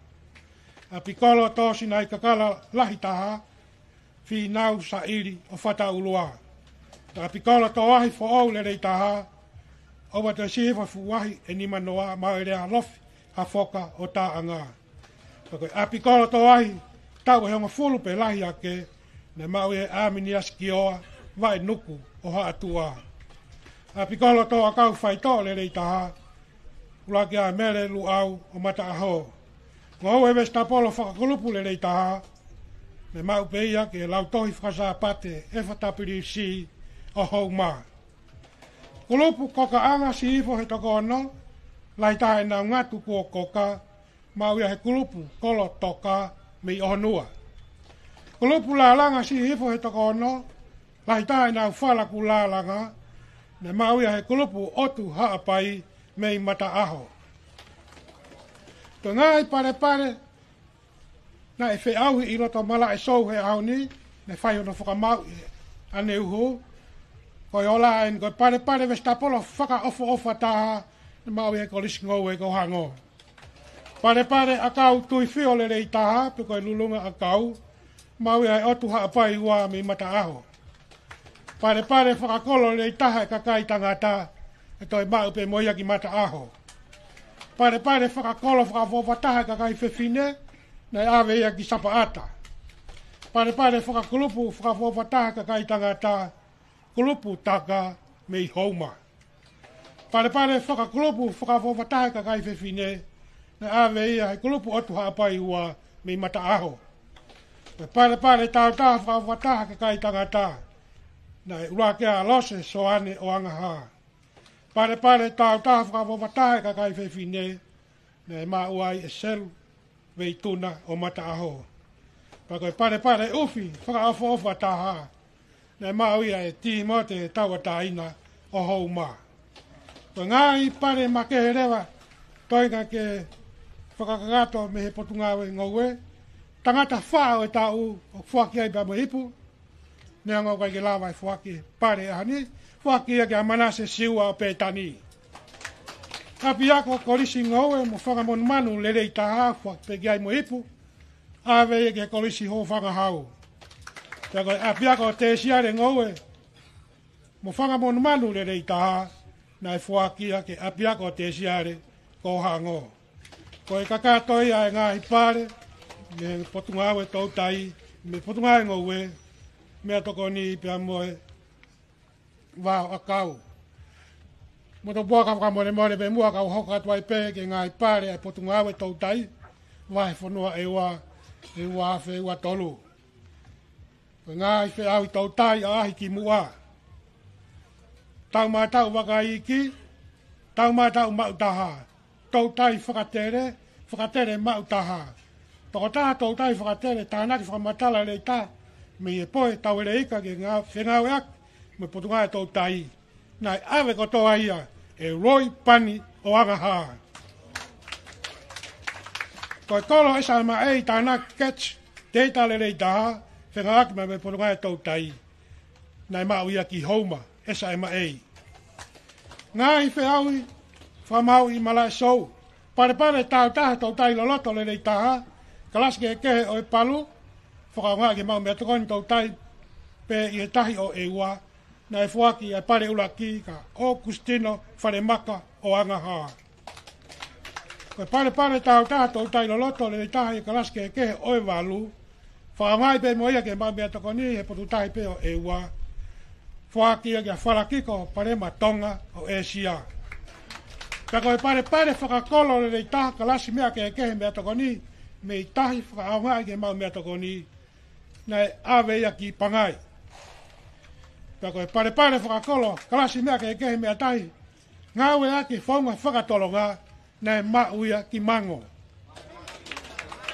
A pikolo to sinai kakala lahi taha, fi nau sa iri o whata ulua. A pikolo to wahi fo au le rei taha, o wata sihewa fu wahi e ni manoa mau rea lofi ha foka o ta anga. A pikolo to wahi, tau e honga fulu pe lahi ake, ne mau e amini askioa, vai nuku o haa tua. A pikolo to a kau whaito le rei taha, ulaki a mere lu au o mata aho. Ngoue vesta polo whakakulupu le rei taha, ne mau peia ke lau tohi whakasapate e whatapirisi o hou maa. Kulupu koka anga si hifo he toko ono, lai taha e nau ngatu kua koka, mau ia he kulupu kolo toka mei onua. Kulupu la langa si hifo he toko ono, lai taha e nau whala ku la langa, ne mau ia he kulupu otu haapai mei mata aho. To ngai pare, na e whi auhi i roto mala e sou he au ni, ne whai ono whakamau ane uhu, koi ola en koi pare vesta polo whaka ofo taha, ne mau ia kolisi Ngoue ko hango. Pare a kau tui whio le rei taha, pe koi lulunga a kau, mau ia e otu haapai ua mei mata aho. Pare whakakolo le taha e kakai tangata, e toi mau pe moia ki mata aho. Pare whakakolo whakafofa taha e kakai whewhine, na e awe ia ki sapa ata. Pare whakakulupu whakafofa taha e kakai tangata, kulupu taka me i hauma. Pare whakakulupu whakawhawhatahe ka kai whewhine, na awe ia he kulupu otu haapai ua me i mata aho. Pare tātaha whakawhatahe ka kai tangata, na e ura kia alose soane o angaha. Pare tātaha whakawhatahe ka kai whewhine, na e mauai e selu vei tuna o mata aho. Pare ufi whakawhawhataha, na e mauia e timote e tawataina o hou maa. Ko ngai pare makeherewa toinga ke whakakagato me he potungawe Ngoue. Tangata whao e tau o whaki ai pa hipu. Nea ngau kai ke lawa e whaki pare ahani. Whaki ai ke amanase siua o pētani. Api ako kolisi Ngoue mo whakamon manu lerei taha whaki peki ai mo hipu. Awe e ke kolisi ho whakahau. Api ako te siare Ngoue mo whakamon manu lerei taha. Na e whakia ke apiako te siare ko hango. Ko e kakatoi ai ngahi pare, me potungawe tautai, me potungawe Ngoue, mea toko ni pia moe wao akau. Moto bua ka mone pe mua ka hoka tuai pe ke ngahi pare ai potungawe tautai, wahe whanua e wa fe wa tolu. Ko ngahi fe au tautai ahi ki mua. Tau mātau wakaiki, tau mātau mautaha. Tau tai whakatere mautaha. Toko taha tau tai whakatere, tānaki whakamatala rei tā, me e poe tau ere ika ke whengawe ak, me potungai tau tai. Nai awe kotoa ia, e roi pani o angaha. Koe kolo esa ma ei tānaki catch, teitale rei taha, whengawe ak me potungai tau tai. Nai mau ia ki houma, esa e ma ei. Ngai wheaui, whamau i malai sou. Pare tau taha tau tai loloto le rei taha. Kalaske e kehe o e palu. Whakau ngā ke mau mea tokoni tau tai. Pe i e tahi o e ua. Na e whaki e pare ula ki ka o Kustino whare maka o angaha. Koe pare tau taha tau tai loloto le rei taha i kalaske e kehe o e walu. Whakau ngai pe mo ia ke mau mea tokoni he potu tahi pe o e ua. Whaki ia wharakiko parema Tonga o Asia. Ka koe pare whakakolo le rei taha kalasi mea ke kehe mea tokoni, me i tahi whakaunga ke mau mea tokoni, na e awe ia ki pangai. Ka koe pare whakakolo kalasi mea ke kehe mea tahi, ngawe ake whaunga whakatolonga, na e mau ia ki mango.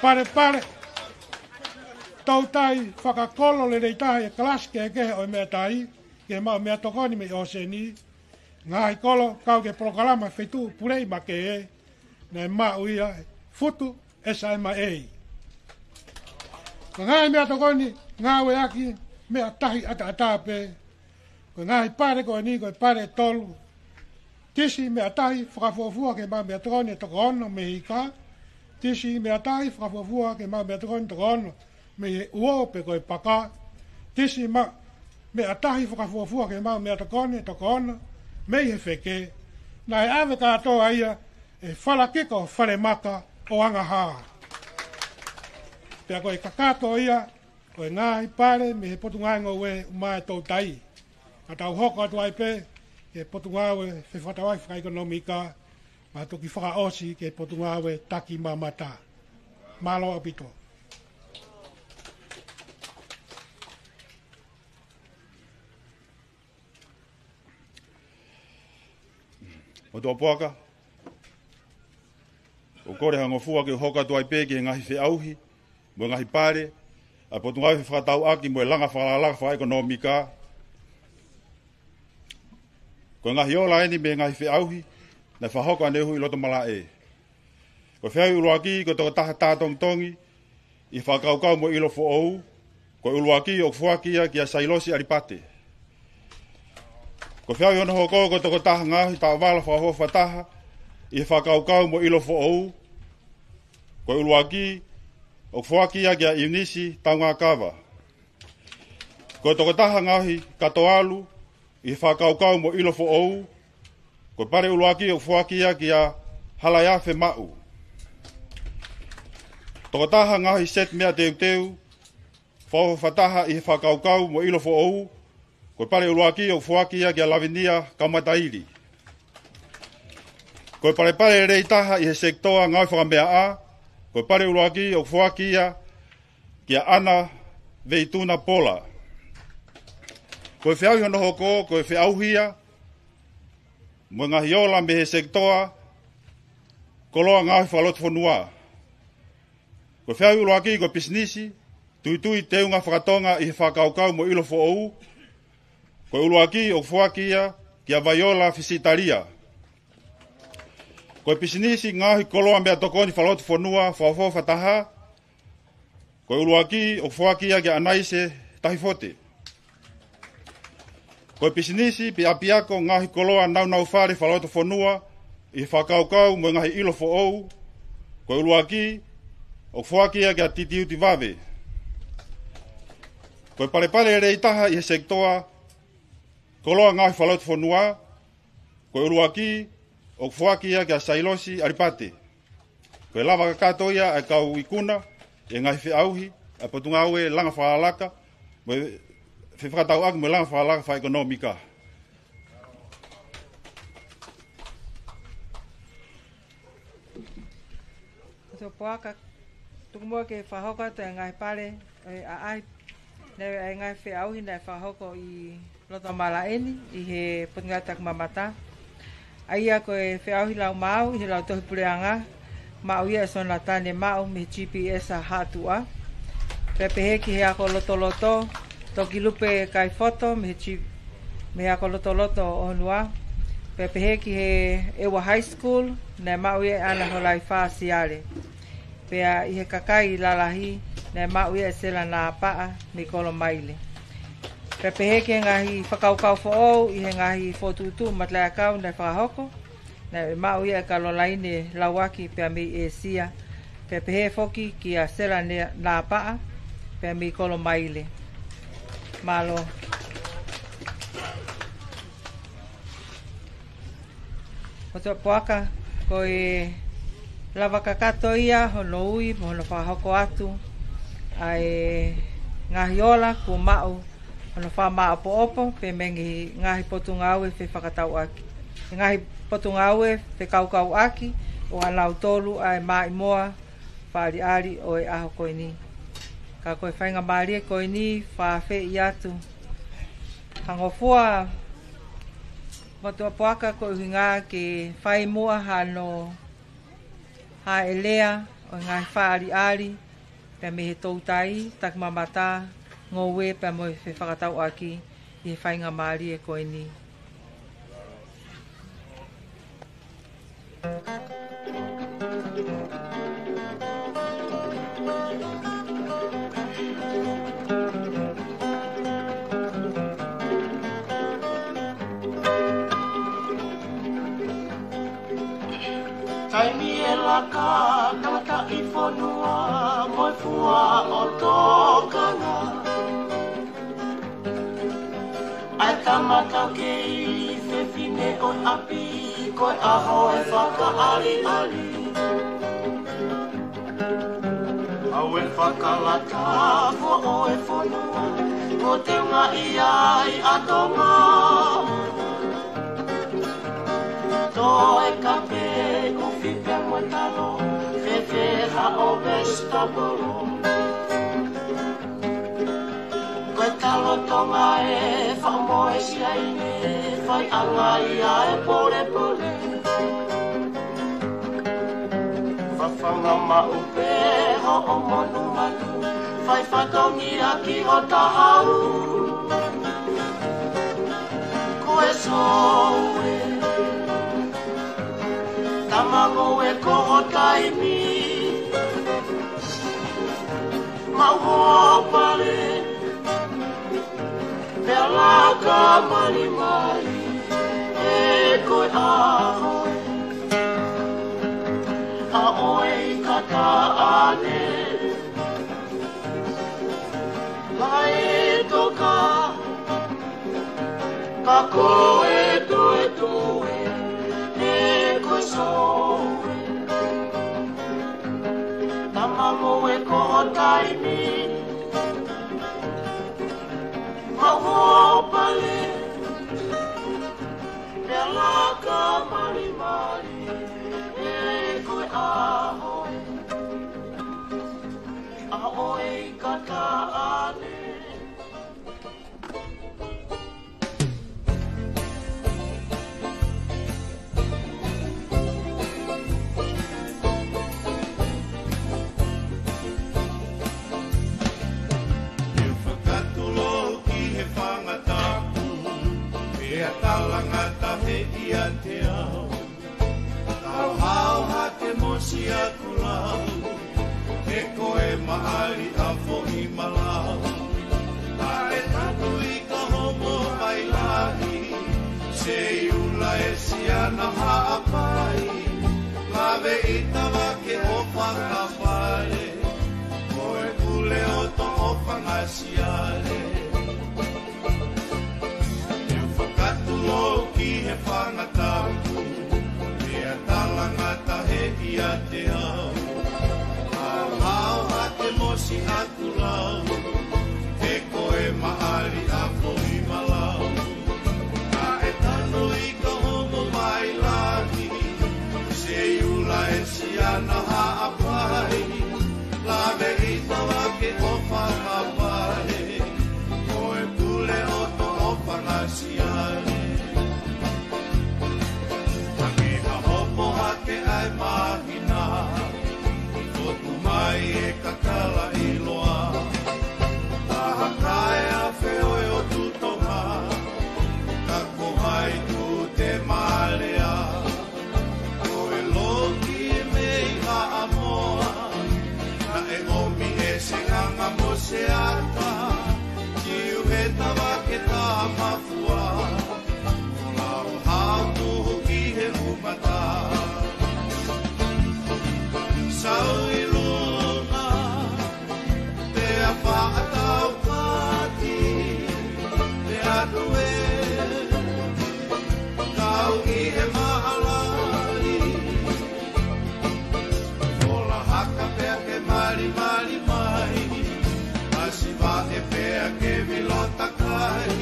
Pare tau tai whakakolo le rei taha e kalasi ke kehe o mea tahi, ke mau mea tokoni me o seni, ngai kolo kau ke prokalama whetu purei ma ke e, na mau ia futu esa e ma ei. Ko ngai mea tokoni, ngawe aki, mea tahi ata pe, ko ngai pare ko ni ko pare tolu, tisi mea tahi whakafuafua ke mau mea tokoni toko ono me hika, tisi mea tahi whakafuafua ke mau mea tokoni toko ono me he uo pe ko e paka, tisi me atahi whakafuafua ke mau mea tokone, toko ono, mei he wheke, na e awe katoa ia e whalakiko whare maka o angaha. Pea koe kakato ia, koe ngahi pare me he potungai Ngoue umae tau tai. A tau hoko atu ai pe, ke potungawe whewhatawai whakaikonomika, ma toki whakaosi ke potungawe taki mamata. Malo apito. O tō puaka, o kore hango fua ke hoka tuai peke ngahi whi auhi, mo ngahi pare, a potu ngahi whakatau aki mo e langa whakalalaga wha ekonomika. Ko ngahi ola eni me ngahi whi auhi, na whahoka nehu i loto mala e. Ko whiau uruaki ko toko taha tātong tongi, i whakaukau mo ilo fo ou, ko uruaki o fuakia ki a sailosi aripate. Ko whiau ono hoko ko toko taha ngahi ta wala whahoa whataha, i whakaukau mo ilo fo ou, ko uruaki o fuakia ki a iunisi taunga kawa. Ko toko taha ngahi katoalu, i whakaukau mo ilo fo ou, ko pare uruaki o fuakia ki a halayafe mau. Toko taha ngahi set mea teu, whao whataha i whakaukau mo ilo fo ou, Koe pare uruaki o fuakia kia lavinia kaumatairi. Koe pare rei taha i he sektoa ngau whakamea a. Koe pare uruaki o fuakia kia ana veituna Paula. Koe whiau hono hoko, koe whiauhia, mo ngahi ola me he sektoa, koloa ngau whalotu whanua. Koe whiau uruaki koe pisnisi, tui teunga whakatonga i he whakaukau mo ilo fo'ou, koe uruaki o fuakia kia vaiola fisitaria. Koe pisinisi ngahi koloa mea tokoni whalotu whanua, whawhawha taha, koe uruaki o fuakia kia anaise tahifote. Koe pisinisi pi apiako ngahi koloa nau whare whalotu whanua, i whakaukau mo ngahi ilo fo'ou, koe uruaki o fuakia kia titiuti vave. Koe pare rei taha i he sektoa, koloa ngahi whalotu whanua, koe uruaki o fuakia kia sailosi aripate. Koe lava kakatoia e kau ikuna, e ngahi whiauhi, e potunga aue langa whaalaka, mo whakatau aku mo langa whaalaka wha ekonomika. So poaka, tukumua ke whahoka te ngai pare, a ai, newe ai ngai whiauhi nei whahoko i Loto Malaeni, i he pungatak mamata. Aia koe whiauhi lau mau, i he lau tohi pureanga, mau ia sona tane mau me GPS a hatua. Pepehe ki he ako loto, toki lupe kai foto me ako loto o nua. Pepehe ki he Ewa High School, ne mau ia ana holai wha siare. Pea i he kakai lalahi, ne mau ia sela nā paa me kolo maile. Pepehe ki ngahi whakaukau fo'ou, i he ngahi fotutu matlea kau ne whahoko, ne mau ia ka lolaine lawaki pea mei e sia. Pepehe foki ki a sela nā paa, pea mei kolo maile. Malo. Oto poaka, koe lava kakato ia, hono ui, hono whahoko atu, ai ngahi ola, ku mau, hono wha maa po opo, pe mengi ngahi potunga aue, fe whakatau aki. Ngahi potunga aue, fe kaukau aki, o anau tolu, ai Maa'imoa, Faka'ali'ali o e aho koe ni. Ka koe whainga maarie koe ni, whawhe i atu. Hangofua, matua poaka koe hinga ke whai mua hano ha elea o ngai Faka'ali'ali, pe me he toutai, tak mamata, Ngoue, pe mo he whakatau aki, i he whainga maarie koe ni. Taimi e laka, tangata i whanua, moi fua o tōkanga. Ai tamatau ke i whiwhine o api, koe aho e Faka'ali'ali. Au e whakalata, fo o e whanua, ko te ngā i a Tonga. Tō e kape, uwhipe mo talo, whewheha o vestabolo. Koe talo tonga e whamoe siaine, whai anga ia e pole. Whawhanga maupe ho o monu manu, whai whatongi a ki o tahau. Koe soue, tamango e koho taimi, mau pare, pea laka mai, e koe ahoe, a oe i kata ane, lai e toka, ka koe tue, e koe soe, tamango e koho taimi, mau pare, pale Pela ka mari mari E koe ahoe Ahoe kata ane Talangata he ia te au Tau hao ha te mosi a kulau He koe maali a fo i malau A e tatu i ka homo mai lahi Se iula e siana haa pai Lawe i tawa ke opa ka pare Koe kule o to opa ngasiale Loki he whangatau Mea talangata he ia te au Hau ha te mosi atu lau He koe maali a koe malau Ka e tano i ka homo mai lahi Se iula e siana haa pai Lawe i tawa ke opa ka pare Koe pule o to opa ngasiale ai mahina Totu mai e kakala i loa Taha kai a whioe o tutonga Kako hai tu te malea Koe loki e mei haa moa Na e omi e se nganga mo se ata Kiu he tawa ke taha mafua Lau hao tuhu ki he umata Sau i lona, te a whaatau pati, te anue, kau i he mahalari. Ola haka pea ke mari mari mai, asi wa e pea ke vilota kai,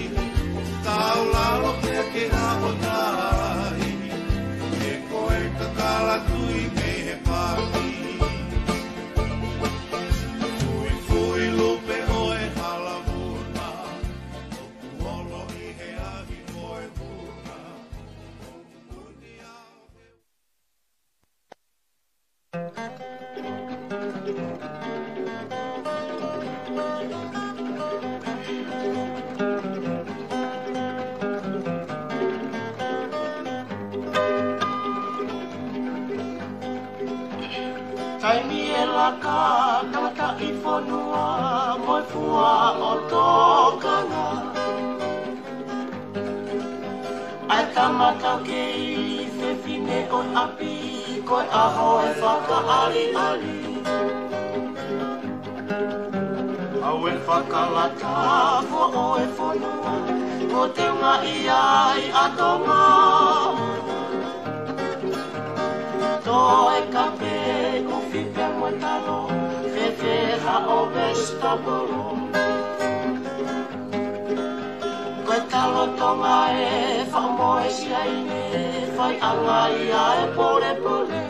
tau lalo pea ke haotai, e koe kakala tui me he paki. Taimi e laka, tata i whanua, moi fua o tōkanga. Ai tamata ke i whewhine o api, koe aho e faka'ali'ali. Au e whakalata, fo o e whanua, ko te ngai ai a Tonga. Tō e kape, uwhipe moe talo, whewheha o vestaburo. Koe talo tonga e whamoe siaine, whai anga ia e pore pore.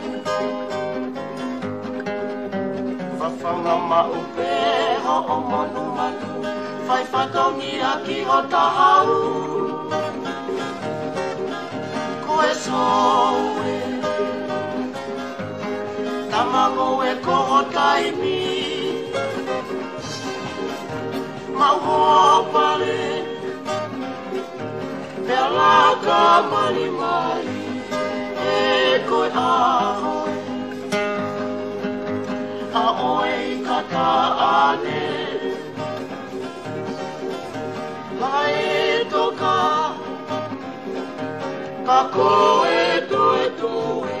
Whawhanga ma upe ho o monu manu, whai whatongi a ki ho tahau. Koe soe, Tamago e koho taimi Maa'imoa pale Pela ka mari mari E koe ahoe Ahoe i kata ane Lai e toka Ka koe tue tue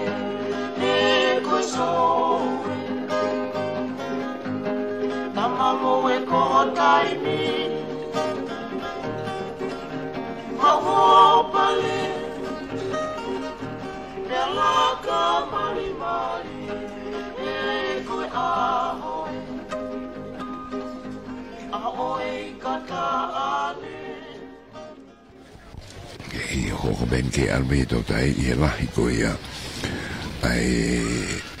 soe Tamamo e koho taimi Maa'imoa pale Pela ka mari mari E koe ahoe Ahoe i kata ane ko ben ke albe to tai I lahi ko ia ai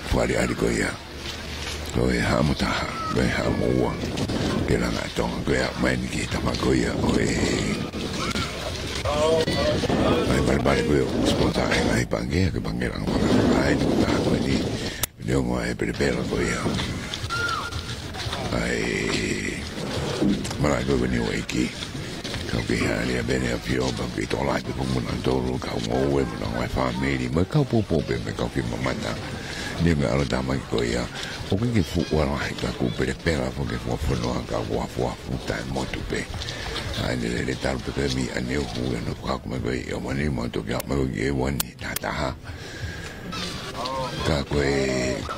Faka'ali'ali ko ia ko e hamutaha ko e hamoa ke langa tonga ko ia mai ni ki tama ko ia o e mai bale ko sponsor ai pange ke pangerang ai ni ko ni Yo mo e prepara ko ia ai mara ko Niu'eiki ka pihari a bene a pio ba ki to lai ko mo nan to ka Ngoue mo na family mo ka popo be me ka ki mamana ni me ala dama ko ia o ki fu wala ka ku prepara fo ke fo no ka wa ta mo tu pe ai le tal pe mi ane hu no ka ko me ia mo ni mo to ka mo ge woni ta ka koe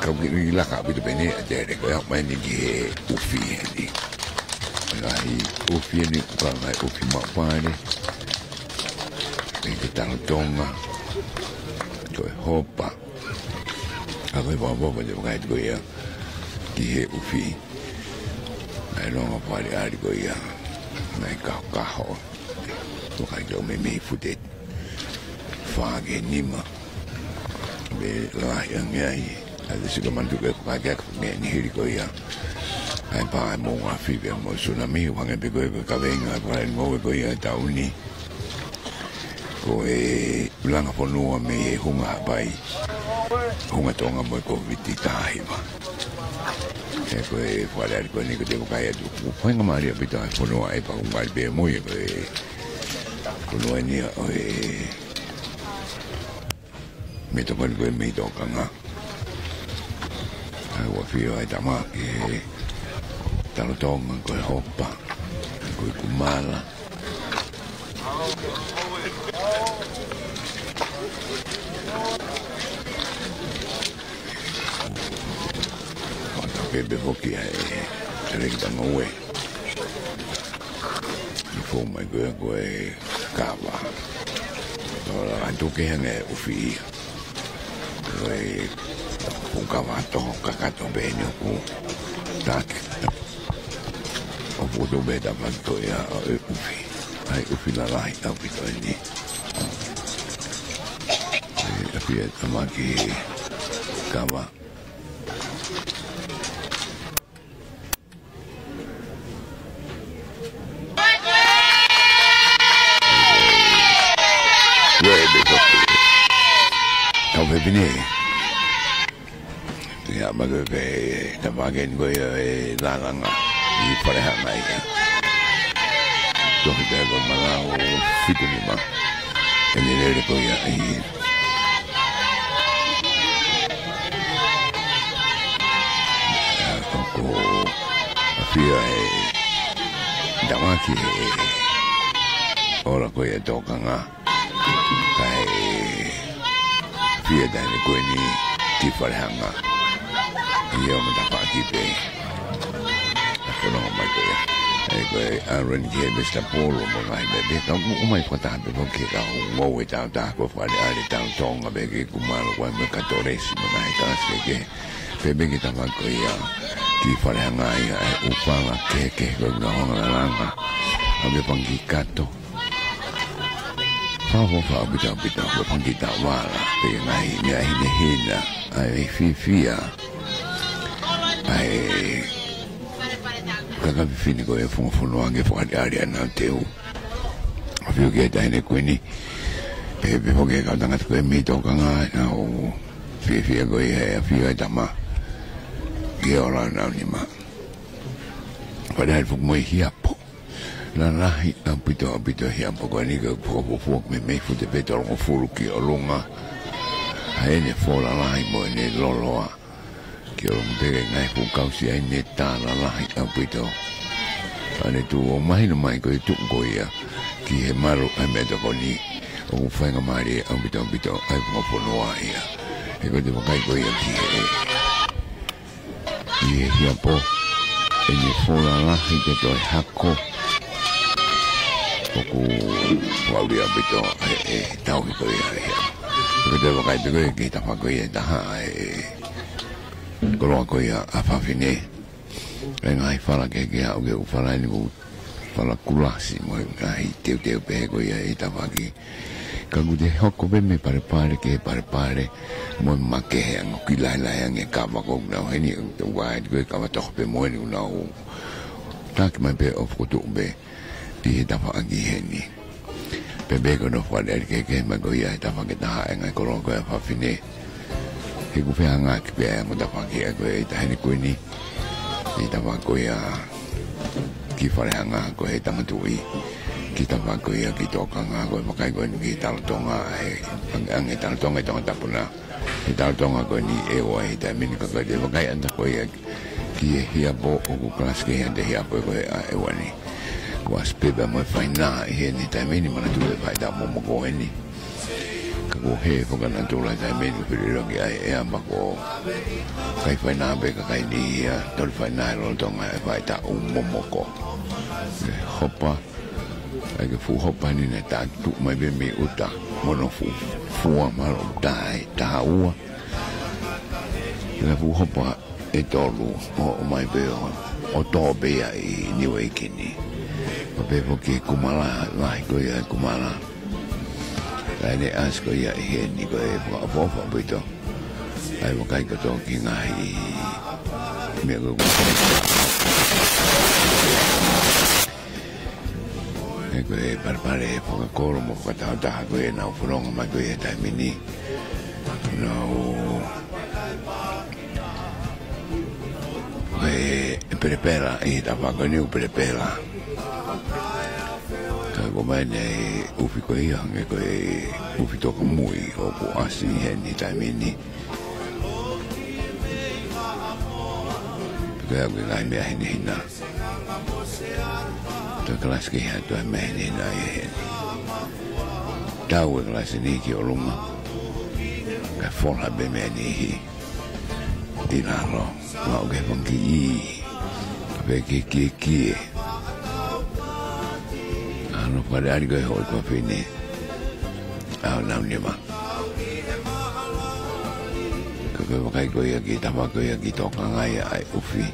kaukiri laka bitu pene a tere koe hau mai ni ki ufi ni ai ufi ni kuka ngai ufi mapane ni te talo Tonga koe hopa a koe wawawa te wakai te koe ia ki he ufi ai longa Faka'ali'ali koe ia ngai kaho wakai tau me mei futet whaage nima be la yang ai ada sega mantu ke ka ni hiri ko ia ai pa mo wa fi be mo tsunami wa nge be ko ka venga pa Ngoue ko ia tauni ko e blanga fonu me hunga bai hunga Tonga mo ko vititai ba e ko e Faka'ali'ali ko ni ko te ka ia tu ko nga maria bita fonu ai pa ngai be mo e ko no ni o e me to ko me to kanga ai wa fio ai tama ke talo Tonga ko hopa ko kumala ko bebe hoki ai tere ki Ngoue ni fo mai ko e kava ora antu ke hane ufi Koe pungkawato kakato benyo ku tak o puto beda manto ya ufi ai ufi la lai au pito ni afi tamaki kama Bine ya mago ke tabagen go e lalanga I pareha mai to de go malao fituni ma ele ko ya I ko afia damaki ora ko ya tokanga kai Fia dani koe ni ti wharehanga I o matapa ki pe a whanonga mai koe e koe Aaron ki he Mr. Paula mo ngai bebe ka o mai whatape mo ke ka Ngoue tau tako Faka'ali'ali tau Tonga be ke kumalo koe me katoresi mo ngai kasi ke bebe ki tama koe ia ki wharehanga ia e upanga keke koe nga honga lalanga a me pangi kato Fa bita ko pangita wala pe ngai me hina ai fifia ai kaga fini ko e fono ange Faka'ali'ali na teu afio ke dai ne kwini pe ho ke ka tanga ko mi to kanga na o fifia ko e afio tama ke ora na ni ma Faka'ali'ali fu mo hiapo la rahi apito hia poko ni ko poko me fu te peto ngo fulu ki olunga ai ne fola rahi mo ne loloa ki o mte ngai fu kausi ai ne ta la rahi apito ane tu o mai no mai ko tu ko ia ki he maru ai me to ni o fanga mari apito ai mo fono ia e ko te kai ko ia ki hia po e ne fola rahi te to hako Oku wali abito tau ko ia ko te wakai te koe ki tafa ko ia taha ko roa ko ia afafine e ngai whala ke au ke whala ni ko whala kulasi mo ngai teu pe ko ia tafa ki Kagu de hoko be me pare ke pare mo make ang kilala yang e kama ko na heni to wide go kama to be mo ni na o tak me be of ko to be di da pa agi heni be be ko no fa de ke ma go ya da pa ke da nga ko ro ko fa fine e ku fe anga ke be mo da pa ke go e da ni ko ni di da pa ko ya ki fa anga ko e ta ma tu i kita pakai ya kita kanga ko pakai ko ni tal tonga ang tal tonga tapuna tal tonga ko ni ewa ita min ko de pakai anda ko ya ki ya bo o kelas ke anda ya ko ewa ni ko aspeba mo faina he ni ta min mana tu vai da mo ko ni ko he ko kana tu la ta min ko ro ki ai amba ko kai faina be ka kai ni ya tol faina ro tonga vai ta mo ko hopa ai ke fu hopa ni na ta tu mai be me uta mono fu ma ro dai ta ua la fu hopa e tolu o mai be o to be ai Niu'eiki ni be po ke kumala lai ko ya kumala ai ne as ko ya he ni ko e po be to ai mo kai ko to ki ngai me go ko e parpare poca colo mo kata ta ko e na furonga ma ko e ta mini no e prepara e ta fa ko ni prepara ka ko mai nei ufi ko ia nge ko e ufi to ko mui o ko asi he ni ta mini ka ko ngai me he na to kelas ke ha to me ni na ye tau kelas ni ki olunga ka fora be me ni di na ro ma o ke pon ki be ki ano pa ari go ho ko fini na ni ma ko kai go ya ki ta ma go ya ki to ka ngai ai ufi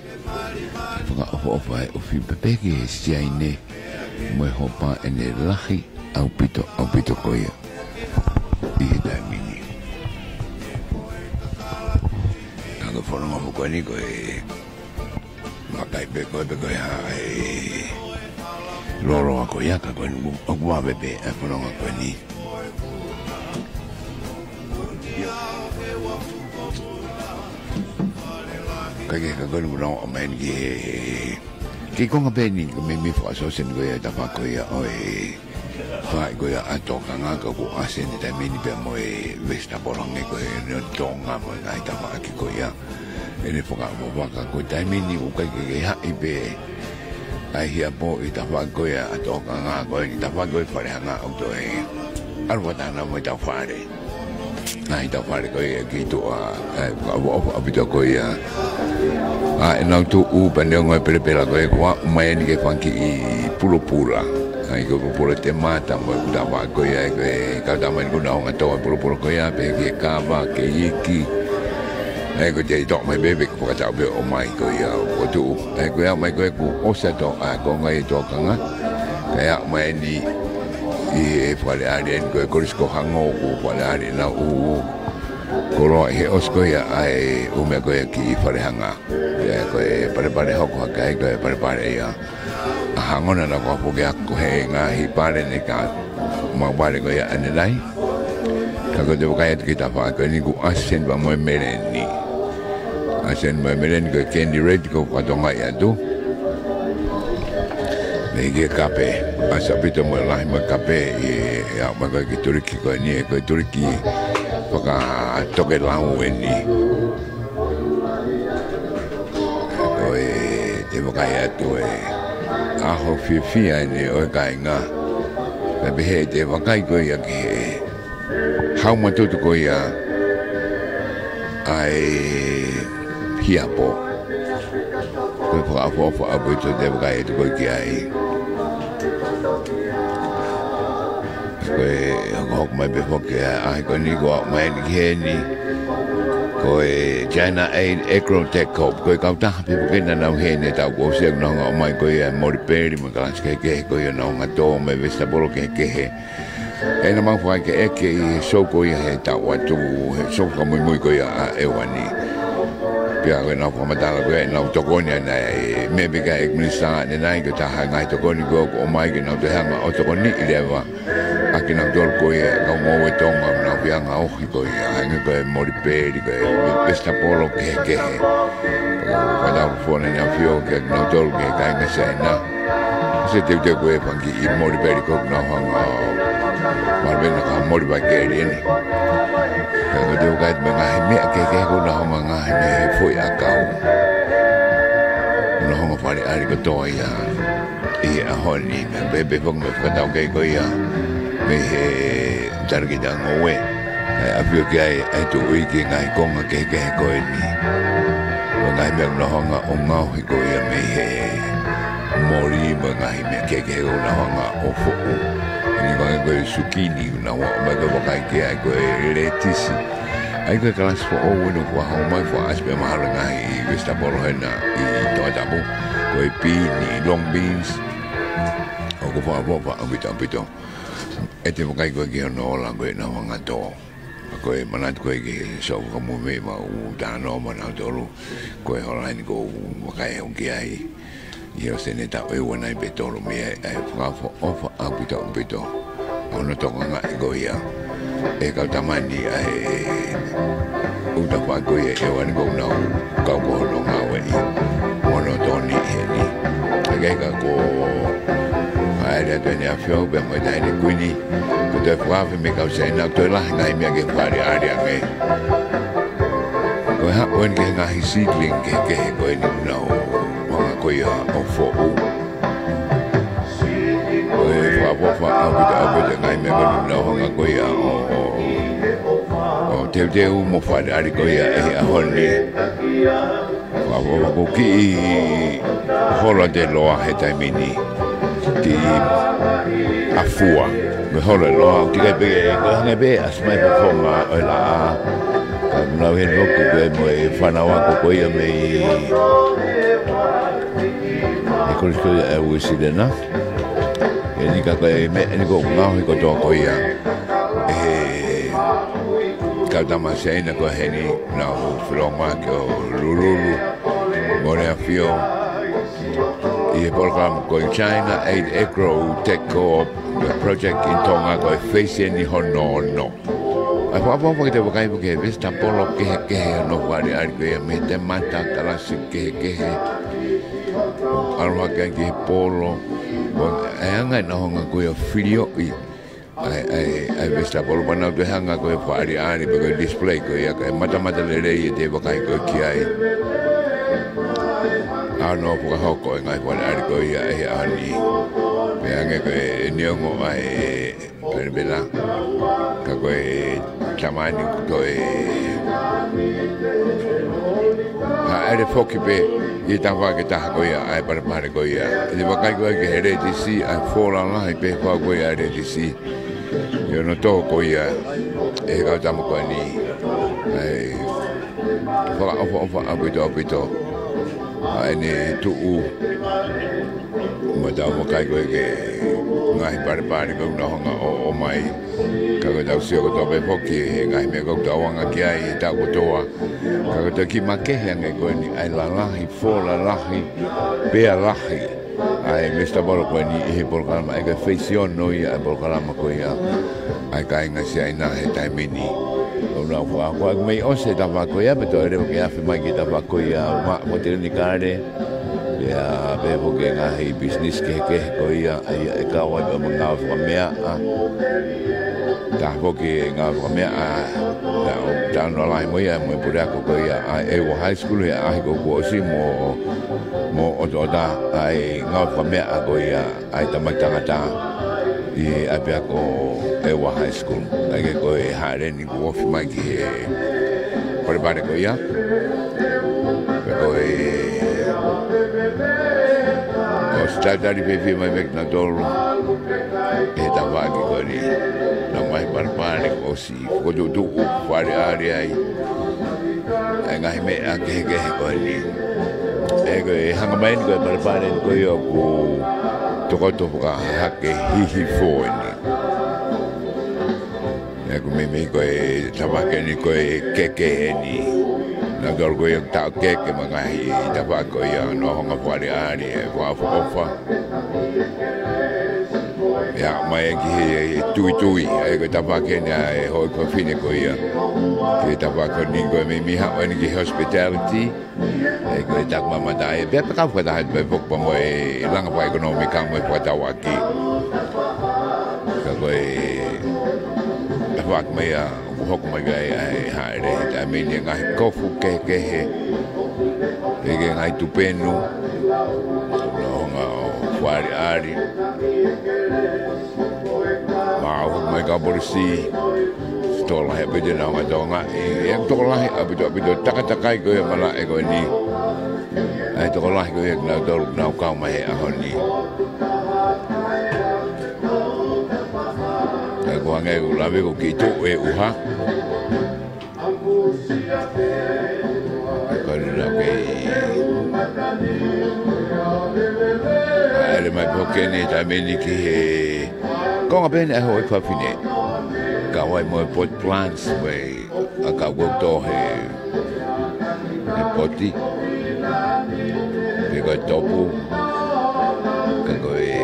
Ofa ufi pepeke si aine mo hopa ene lahi au pito koia i da mini kaga fono mo ko ni ko e makai be ko ha e loro ko ya ka ko ngu ogwa bebe e fono ko ni kage ka gonu no men ki ko nga beni ko me fa so sen go ya ta fa ko ya oi fa go ya ato ka nga ko asen ta meni pe mo e vesta bolong ko e Tonga mo na ta fa ki ko ya ene fo ka mo ka ko ta meni u ka ke ha ibe ai hia po i ta fa ko ya ato ka nga ko i ta fa ko fa nga o to e alwa ta na mo ta fa re na i ta fa re ko e ki to a bito ko ya na tu pa ne ngoi pele ko e kwa mai ni ke fanki i pula ai ko pula te mata mo da ba ko ya ka da mai ko na nga to pula ko ya pe ke ka ba ke iki ai ko te to mai bebe ko ka be o mai ko ya o tu ai ko ya mai ko o sa to a ko ngai to ka nga ka ya mai ni i Faka'ali'ali ko ko hango ko Faka'ali'ali na u koro he osko ya ai u me ko ki farehanga ya ko pare hoko ka ko pare ya hangona na ko po ya ko he nga hi pare ne ka ma pare ko ya anelai ka ko de ka ya kita fa ko ni ku asen ba mo mereni asen ba mereni ko kendi red ko ka tonga ya tu Nege kape, asapito mo lahi ma kape ya ma ko ki turiki ko ni ko turiki paka toke lau ni ko te mo kai tu aho fifi ni o kai nga be he te mo kai ko ya ki how mo tu ko ya ai hiapo ko po abu tu te mo kai tu ko ki ai ko mai be foke ai ko ni ko mai ni ni ko China Agrotech ko ka ta pe ko na na he ne ta ko se no mai ko ya mo peri mo ka ke ko yo no nga to me vesta bolo ke he E na mau whai ke eke I soko ia he tau atu, he soko Moimoi ko ia a ewani. Pia koe nau whamatala koe nau tokoni ana e mebika e minisa ne nai ko taha ngai tokoni ko o mai ke nau te hanga o tokoni I lewa. Aki nau tolu ko ia kau Ngoue Tonga nau pianga ohi ko ia hangi ko e moriperi ko e pesta polo kehe. Whanau fōne nau fio ke nau tolu ke kainga saina. Se te ko e pangi I moriperi ko nau hanga Marvena ka mori ba keri ni. Ka te ukai me ngahi mea ke ko na honga ngahi me foi akau. Na honga pare ari ko toa ia. I a honi me bebe fong me whakatau kei ko ia. Me he targeta Ngoue. A pio ki ai tu uiki ngai konga ke ko e ni. Ngai me na honga o ngauhi ko ia me he mori me ngahi me ke ko na honga o fo'u. Ni vai ko sukini na wa ma ko kai ke ai ko letisi ai ko kala so o no ko ha mai fo aspe ma nga I vesta bolo na I to tabu ko pini long beans o ko fa ambito e te kai ko ke no la ko na nga to ko e manat ko ke so ko mo me ma u da no ma na to ko e hola ni ko kai o ke ai Io se ne ta e wana I betolo me e frafo ofa ambito ono tonga nga goia e ka tamani e uta pa goia e wana go na ka go no nga we ono toni heli e ka ko ai da tani a fio be mo dai ni kuni ko te frafo me ka se na to la nga me ke pari aria me ko ha wen ke nga hi seedling ke ko ni na ko ia o fo'u o e whapofa abita ngai me koni na honga ko ia o te mo whare ari ko ia e a honi whapofa ko ki hola de loa he taimini ki afua me hola loa ki kai pege ko hanga be asmai pa fonga o la ka muna he roku ko mo e whanawa ko ia me ko e wisi dena e ni ka me ni ko ngau ko to ko ia e ka tama seina ko heni na floma ko lululu more afio e program ko in China aid agro tech co project in Tonga ko face ni hono no ai pa ke te kai ke vista polo ke no wari ari ko me te mata kala ke Arwa ke polo e anga na honga ko ia filio ai vesta polo pana te hanga ko pari ari ko display ko ia ka mata le rei te bakai ko ki ai ano po ka ko ngai pari ari ko ia e ani me anga ko niongo ai perbela ka ko chamani ko are foki be I tawa ke taha ko ia ai para ko ia I wakai ko ke here di si ai fola la pe ko ko ia re di si yo no to ko ia e ka tamo ko ni ai fa abito ai ne tu ma da wakai ko ke ngai para ko no nga o mai ka ko da si ko to be foki ngai me ko da wanga ki ai ta ko toa ka ko ki make ngai ko ni ai la fola lahi bea lahi ai mesta bolo ko ni e programa ai ka feisión no ia programa ko ia ai ka inga si ai na he taimini o na ko me o se da va ko ia beto ere ko ia fe mai ki da va ko ia mo te ni kare ya be bo ke nga hi business ke ko ia ai ka wa ba nga fa mea da bo ke nga fa mea da no lai mo ia mo pura ko ia ai o high school ia ai ko si mo o da ai nga fa mea ko ia ai ta I ai ko e wa high school ai ko e hare ni ko fi mai ki por bare ko ia ko o stata di pepe mai mek na tolu e ta vagi ko ni na mai par ko si ko do fare ari ai ngai me a ke ko ni e ko hanga mai ko par ko yo ko to ka hake hihi fo ni ko me ko e tabake ni ko e keke ni na dor ko yung tao keke mga hi tabako ya no nga Faka'ali'ali e wa ofa ya mai ki tui e ko tabake ni e ho ko fine ko ya ki tabako ni ko me ha ni ki hospitality e ko tak mama dai be ka fa da be bok pa mo e lang pa economic ang mo pa tawaki ka ko e wak mai a hok mai gai ai haere ta me ni ngai kofu ke he e ge ngai tupenu no nga Faka'ali'ali ma hok mai ka borsi stola he be na nga Tonga e tola he abido taka ko e mala e ko ni ai tola ko e na dol na ka mai a honi ko ngai ulawe ko ki tu e uha ko na ke ale mai pokene ta meni ki ko ngaben e ho e fine ka wai mo pot plants we aka go to he e poti e ko topu ko e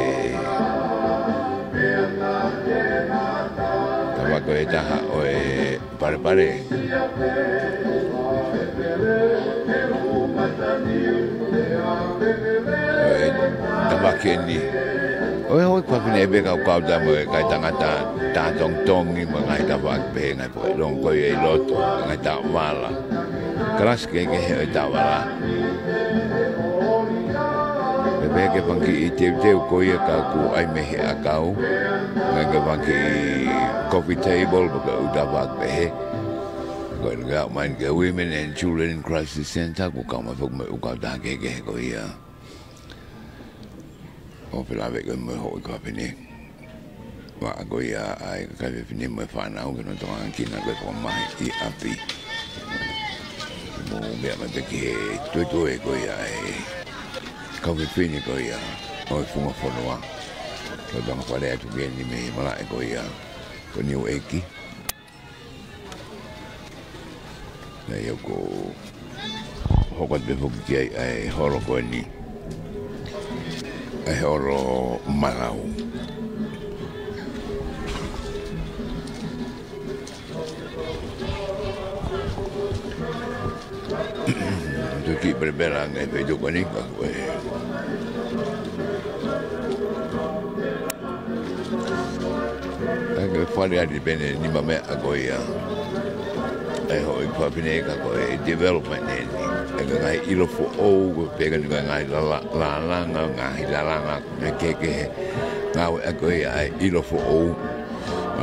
ko e taha o e pare e tabake ni o e hoi papine be ka da mo e kai tangata ta tong ni mga tabak be ngai po long ko e loto ngai ta wala kras ke e ta wala be ke pangi i te ko e ka ku ai me he akau ngai ke pangi coffee table but udabak be ko nga man ke women and children crisis center ko ka ma fok me ka da ke ko ya o pela ve ko mo ho ko pini wa ko ya ai ka ve pini mo fa na ko no to an kina ko mai i api mo me ma de ke to e ko ya ka ve pini ko ya o fu mo fo no ko dong pa le tu bien ni me mala ko ya ko Niu'eiki na yo ko hokot be foki ai horo ko ni ai horo malau tu ki berbera ngai be jo ko ni ko ke Faka'ali'ali bene ni mame agoia ai hoi papine ka ko development ni e ngai ilo fo o go pega ni ngai la ngai la ke ngau agoia ai ilo fo o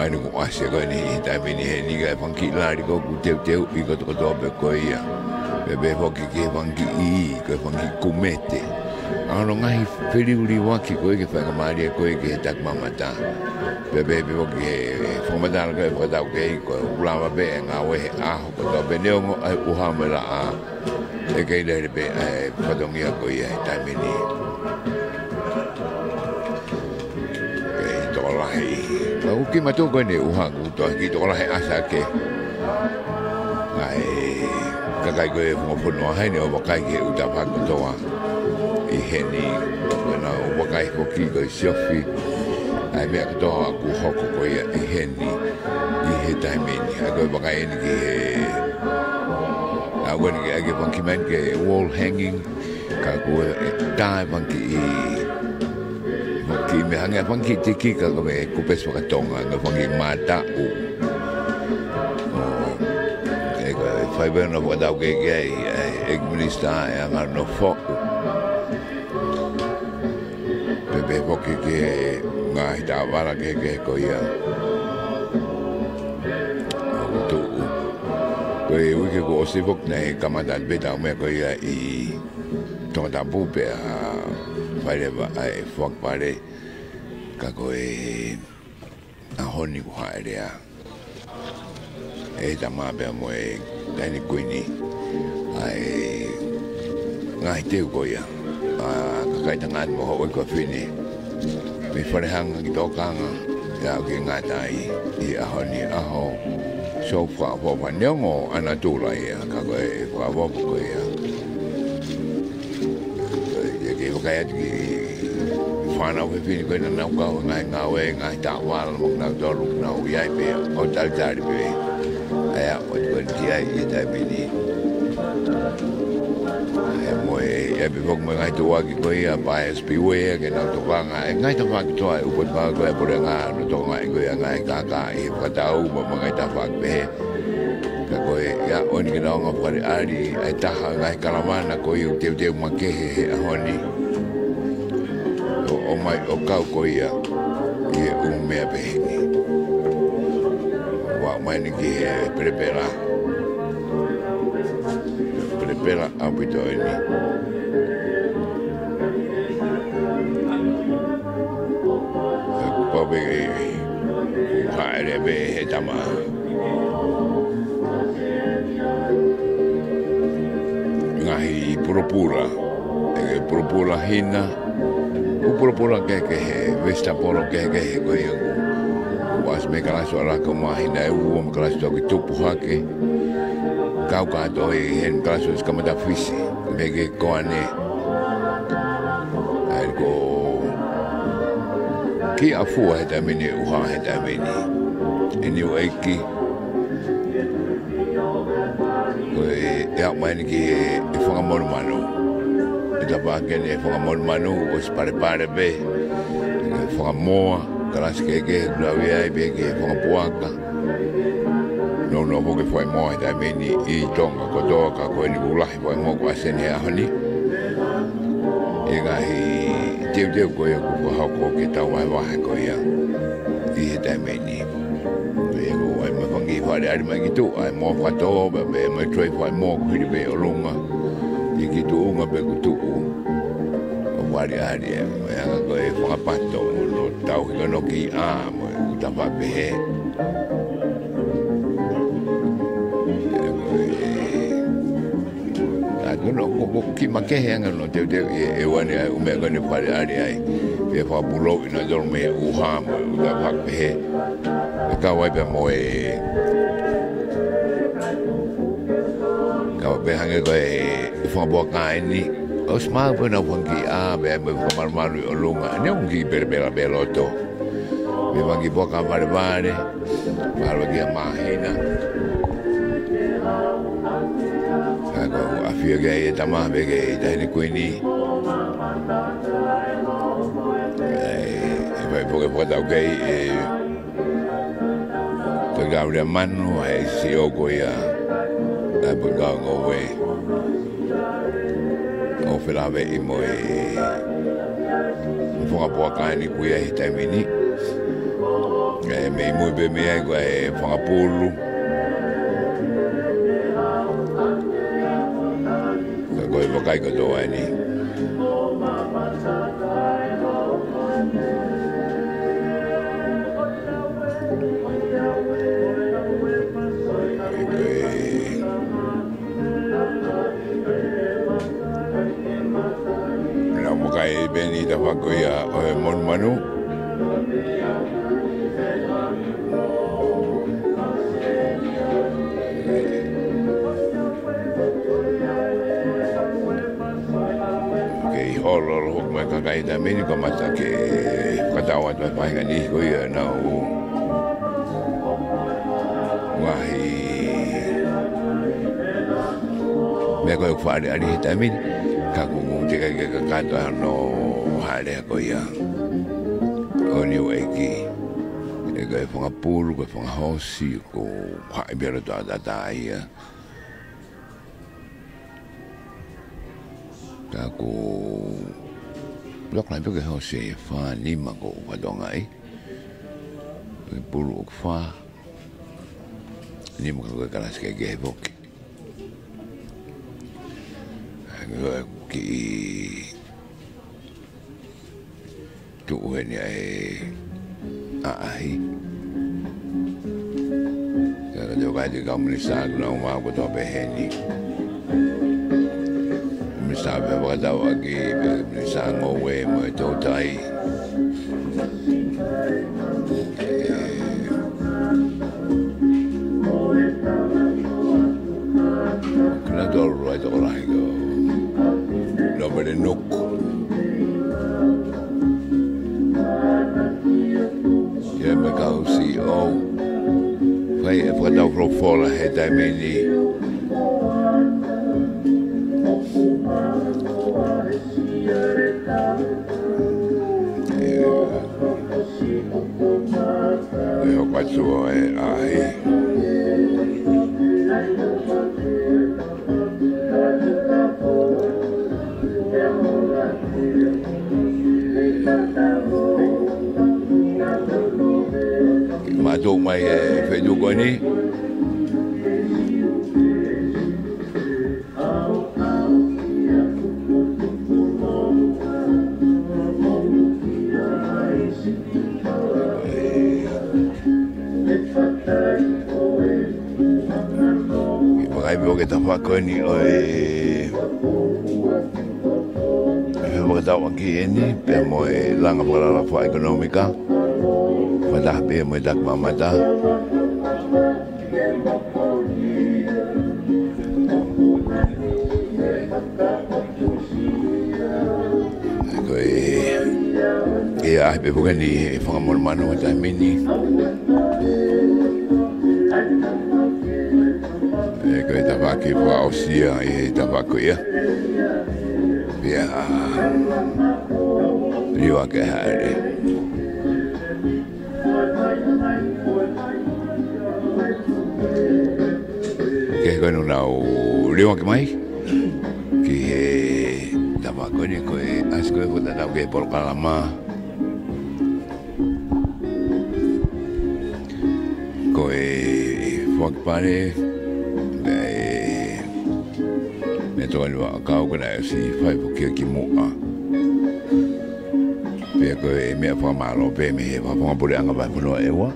ai no ase go ni ta bini he ni ga fanki la ri go te i go to be ko ia be hoki ke fanki i ko fanki kumete ano ngai feliuli waki ko ke fa mari ko ke tak mamata bebe ke fomadal ke ko da ke ko ulama be nga we a ko do be ne ngo ai uhamela a e ke le be fadongia ko ia ta mini ke to la hi ko ki ma to ko ne uhangu to ki to la hi asa ke ai ka kai ko mo fono hai ne o kai ke uta pa ko to i heni ko na o kai ko ki ko sofi ai me ko ku hoko ko ia i heni i he taimeni a ko baka ni ki a wani ki age banki man ke wall hanging ka ko dai banki i banki me hanga banki tiki ka ko me ku pes ka Tonga no banki mata u e ko fai bene no da ke e minister e ngar no fo bebe banki ke ngai ta wala ke ko ia tu ko e wiki ko se fok nei kamata beta me ko ia i tonga bupe a pare ba ai fok pare ka ko e a honi ko haere e ta ma be mo e dani kuini ai ngai te ko ia a ka kai tanga mo ho ko fini me fare hanga ki to kanga ya ke ngatai I ahoni aho so fa fa nyongo ana tula ia ka ko fa fa ko ia ye ke ka ki fana we fini ko na ka ngai ngai ta wal mo na dolu na ia be o tal tal be aya o ko dia I ta be ni e be vog mo ngai to wa ki ko ia ba SPW ke na to va ngai to va ki to ai u ba ko e por nga no to ngai ko ia ngai ka I fa ta u mo ngai ta va be ka ko ia on ki na nga pare ali ai ta ngai kalamana ko i te ma ke he honi o mai o ka ko ia e u me be ni wa mai ni ki prepara abito ini Pabe be tama ngahi pura hina pura ke vesta polo ke ko yo was me kala so ra ko ma hina u kala so ki tupu hake kau ka to hen kaso es kamada fisi mege koane algo ki afu heta mini uha heta mini Niu'eiki ko ya mani ki fonga mano ita ba ke ne fonga mano o pare be fonga moa kala skege glavia be ke fonga puaka no porque foi moi da meni I Tonga ko do ka ko ni ulahi foi mo ko asene ahoni e ga te ko yo ko ha ko ke ta wa ko ya I da meni e go ai mo fangi fa ari ma gitu ai mo fa to be me troi foi mo ko ri be olunga I gitu nga be ku tu o wari ari e ko e fa pato no tau ko no ki a mo ta fa be no ki makehe anga no te e wani ai ume ngani pare ari ai e fa bulo ina dorme u ham u da pak he e ka wai be mo e ka be hange ko e fa bo ka ni o sma po na fongi a be me ko marmaru o lunga ne un ki berbera beloto me vangi bo ka barbare parlo ki mahina Afia gay e tama bege da ni kuini e vai poco da gay e to gauria manu e si o goia da bunga Ngoue o felave I mo e fonga po kani kuia e tamini e me mo be me e fonga pulu kai ko do ani na mo kai beni da fa ko ya mon manu Olo mai ka kai da meni ko mata ke kata wa to pa ngani ko ya na o wahi me ko fa ari ta meni ka ko mo te ka ta no hale ko ya o Niu'eiki e ko fa pulu ko fa hosi ko pa bero da ia ko lok lai be ho se fa ni ma ko wa dong ai pulu fa ni mo ko kala ske ge bok ki tu ni ai ai ka do ga de ga mo sa no ma ko to be ni sabe wa da wa ki sa Ngoue mo to tai nuku. Ia me ka usi o. Fai e whakatau whrofola he taimeni. E ho patua e ahi. Matou mai e whenuko ni. Makai pio ke tawhako ni o e whakatau aki e ni pe mo e langa whakarara wha ekonomika whadah pe mo e tak mamata ko e ahi pe puka ni e whakamora manu o taimini ko e tawhaki wha o sia e tawhako ia pia riwa ke haere ke koe nuna o riwa ke mai ki he tawhako ni ko e asko e puta tau ke Polkalama ko e whakpare me toa lua kau kona e si whai pukia ki mua. Pea koe mea whamaro pe me he whapangapure anga vai punua ewa.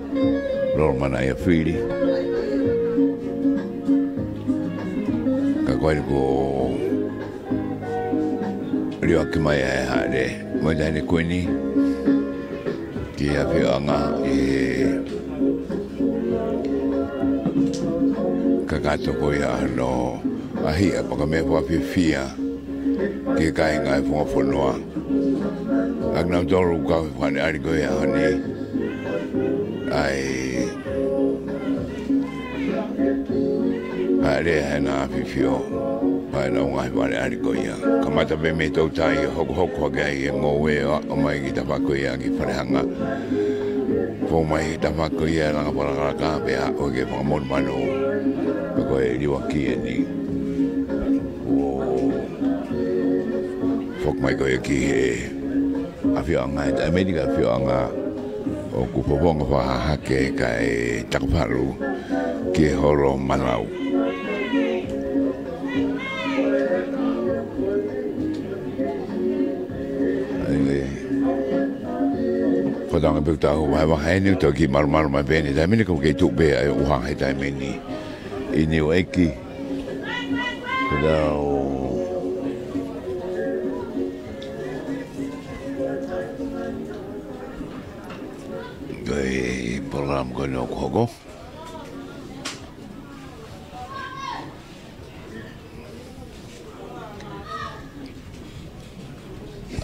Loro mana ia whiri. Ka koe ko riwa ki mai e haere. Moi taine koe ni. Ki a whio anga e ka kato koe ano ahi a paka me wha whiwhia ke kai ngai whangafonua. Ak nau toru ka whane ari koe a honi ai haere hena whiwhio pai nau ngai whane ari koe a kamata pe me tau tai hoko hoko hake ai e Ngoue o mai ki tawhako ia ki whanehanga fo mai tawhako ia langa whanakaraka pe a o ke whangamon manu pe koe riwa ki e ni fok mai koe ki he awhianga e Amerika awhianga o kupopong whahake ka e takaparu ki e horo manau. Whatanga pektahu wahai wahai ni uto ki maru mai pēni tai mini kou kei tupe ai uhang hei tai mini i Niu'eiki. Whatau Koe program koe no koko.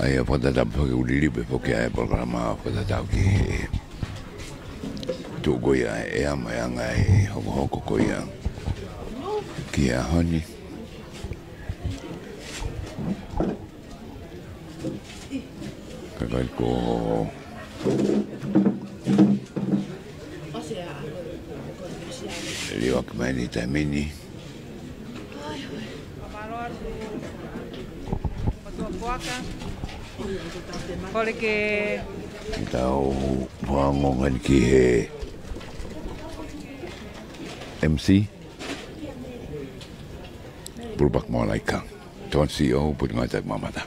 Ai a pota ta poke ulili pe poke ai programa pota ta ki tu goia e ama anga e hoko koia ki a honi ka ko Liwak mani tamini. Kole ke Tau wangongan ki he MC Pulbak Malaika Tuan CEO put ngatak mamata.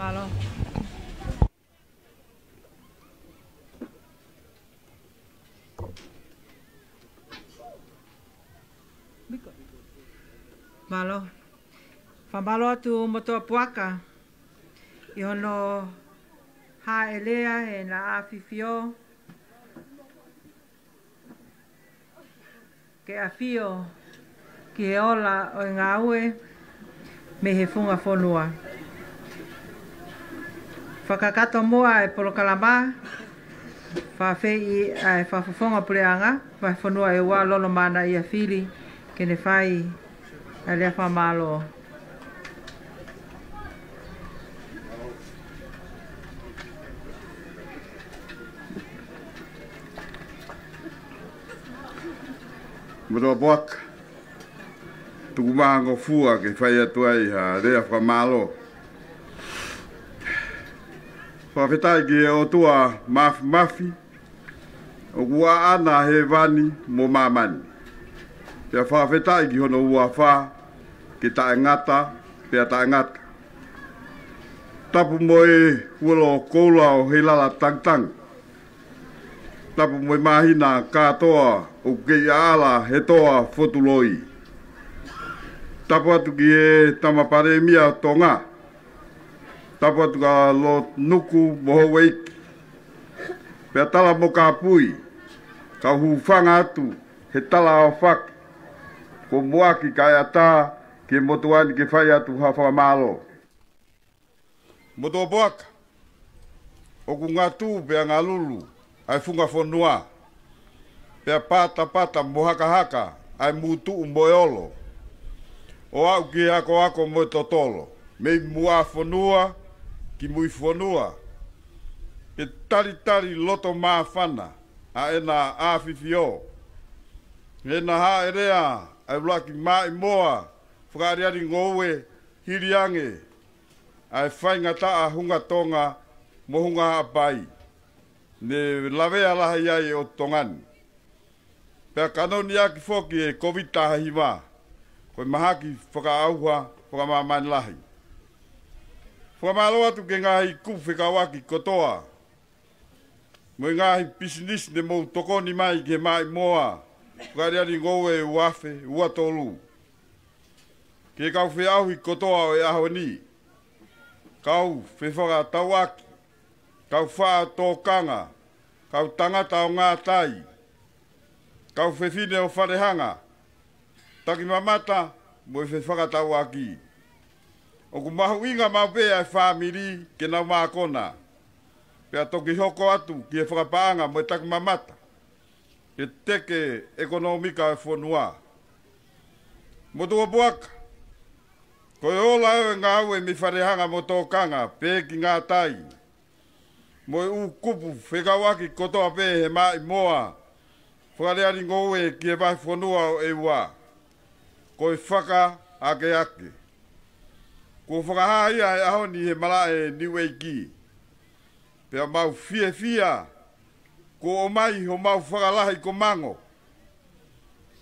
malo. Malo. Whamalo atu motoa puaka. I hono ha elea e na awhiwhio. Ke awhio ki he ola o Ngoue me he funga whonua. Whakakato mua e polokalama, whawhei ai whawhawhonga pureanga, vai whonua e wā lono mana i a whiri, ke ne whai a lea whamalo. Mroa boak, tuku mahango fua ke whai atu ai ha rea whamalo. Whawhetai ki e o tua mafi, o kua ana he vani mo mamani. Pea whawhetai ki hono ua wha, ke tae ngata, pea tae ngata. Tapu mo e huolo koula o he lala tangtang. Tapu mo e mahina katoa o kei ala he toa fotuloi. Tapu atu ki e tamapare mia Tonga. Tapu atu ka lo nuku moho weiki. Pea tala mo ka pui. Ka hufanga atu he tala o whaki. Ko muaki kai ata ke motuani ke whai atu hawha malo. Motua boaka. O ku ngatu pea ngā lulu. Ai funga whonua. Pea pata mohaka haka. Ai mutu umboiolo. O au ki ako mo totolo. Mei mua whonua ki mui whonua. Pe tari loto maa whana. A ena awhiwhio. Ena ha erea. Ai wlaki Maa'imoa. Faka'ali'ali Ngoue. Hiriange. Ai whainga taa hunga Tonga. Mo hunga hapai. Ne lavea laha iai o Tongani. Pea kanoni aki foki e COVID tahahima. Koe mahaki whakaauha, whakamamani lahi. Whakamalo atu ke ngahi kupu whekawaki kotoa. Mo ngahi business ne mou tokoni mai ke Maa'imoa. Faka'ali'ali Ngoue uafe, uatolu. Ke kau whiauhi kotoa o e ahoni. Kau whewhaka tauaki. Kau whaa tōkanga. Kau tangata o ngā tai. Kau whewhine o wharehanga. Taki mamata, mo e whewhakatau aki. O ku mahu inga maupea e whamiri ke nau mākona. Pea toki hoko atu ki e whakapaanga mo e taki mamata. Ke teke ekonomika e whonua. Mo tua buaka. Ko e ola e ngā ue mi wharehanga mo tōkanga, pē ki ngā tai. Mo e u kupu whekawaki kotoa pē he Maa'imoa. Faka'ali'ali Ngoue ki e vai whonua o e ua. Ko e whaka ake. Ko whakahahia e ahoni he mala e Niu'eiki. Pea mau fia. Ko o mai ho mau whakalahi ko mango.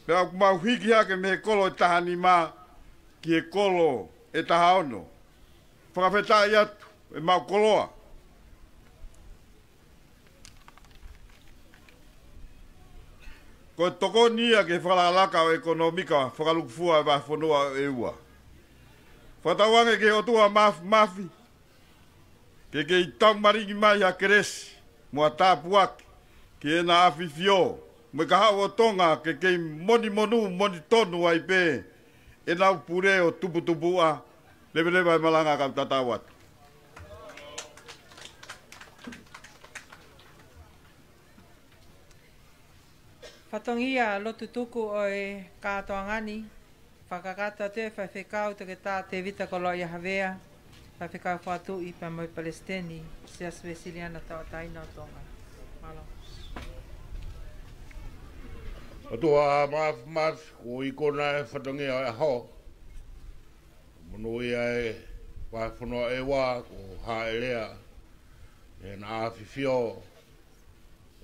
Pea mau hiki hake me he kolo e tahani mā ki e kolo e tahaono. Whakawhetai atu e mau koloa. Ko e toko nia ke whakalaka o ekonomika, whakalukufua e vai whanua e ua. Whatawange ke otua mafi. Ke i tau maringi mai ha keresi, mua tāpuaki, ke e na awhiwhio. Me ka hao o Tonga ke kei moni tonu ai pē, e nau pure o tupu-tupua, lewe ai malanga kam tatawat. Whatongia lotu tuku o e kātoa ngani, whakakata te whawhekau te tā te vita kolo i hawea, whawhekau whatu i Moimoi Palestini, se Svesiliana tau taina o Tonga. Malo. Atua maaf, ko i kona e whatongia o e ho. Monoi e whawhanoa e wā, ko haelea, e na awhiwhio,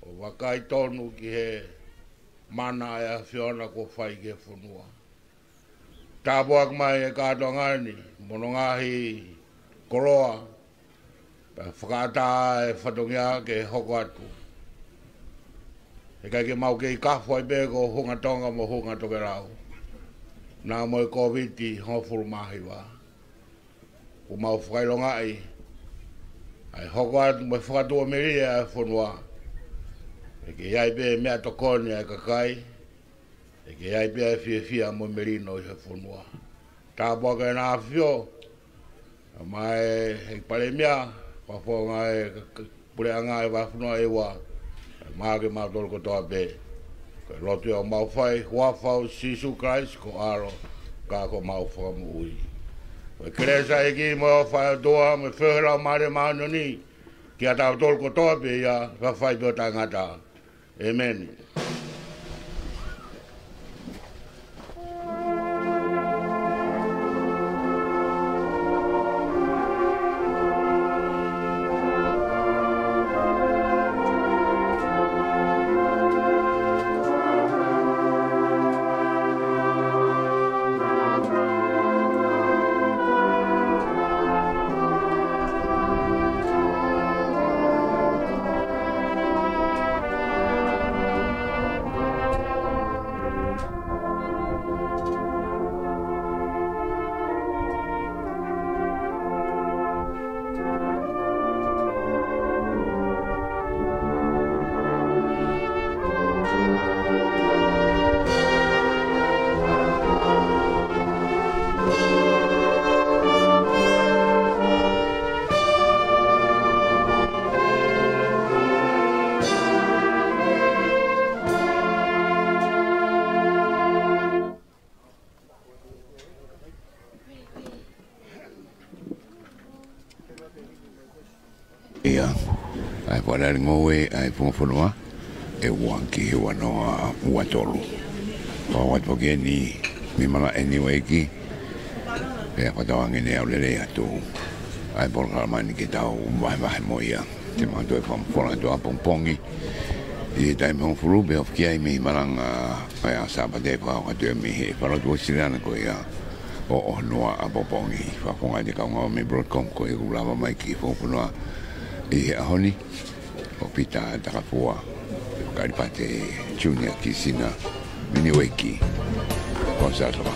o wakai tonu ki he mana e a whiona ko whai ke whanua. Tāpuak mai e kātoa ngani, mono ngahi koroa, pa whakata e whatongia ke hoko atu. E kai ke mau ke i kawhai bē ko hunga Tonga mo hunga toke rau. Nā mo e COVID hofuru mahi wā. Ko mau whakailonga ai. Ai hoko atu mo whakatua meri e whanua. E ke iai pē mea tokoni ai kakai, e ke iai pē fia mo merino i he whanua. tāpua kai nā whio. Mai hei pare mea, whawhonga pure anga e whawhunua e wā. Maa ke mātoro kotoa pē. Lotu au mauwhai, huawhau, Sisu Christ, ko aro, ka ko mauwhau mu ui. Keresa eki mo whai toa, me whehera mare maanoni, ki a tau tolo kotoa pē ia, whawhai pio tangata. Amen. Faka'ali'ali Ngoue ai fonga e wanki he wanoa uatolu. Wawat poke ni mimala e Niu'eiki e whatawangi ne au lele atu. Ai polkalamani ki tau wahe moia. Te mātu e whamwhora tu a pongpongi. I tai mong furu be of kiai mi malanga ai a sabate pa o tu mi he paratu sirana ko ia o noa a popongi. Whaponga te kaunga me broadcom ko e ulava mai ki fonga i ahoni o pita takapua Faka'ali'ali junior kisina Niu'eiki ko sa Tonga.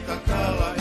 Faka'ali'ali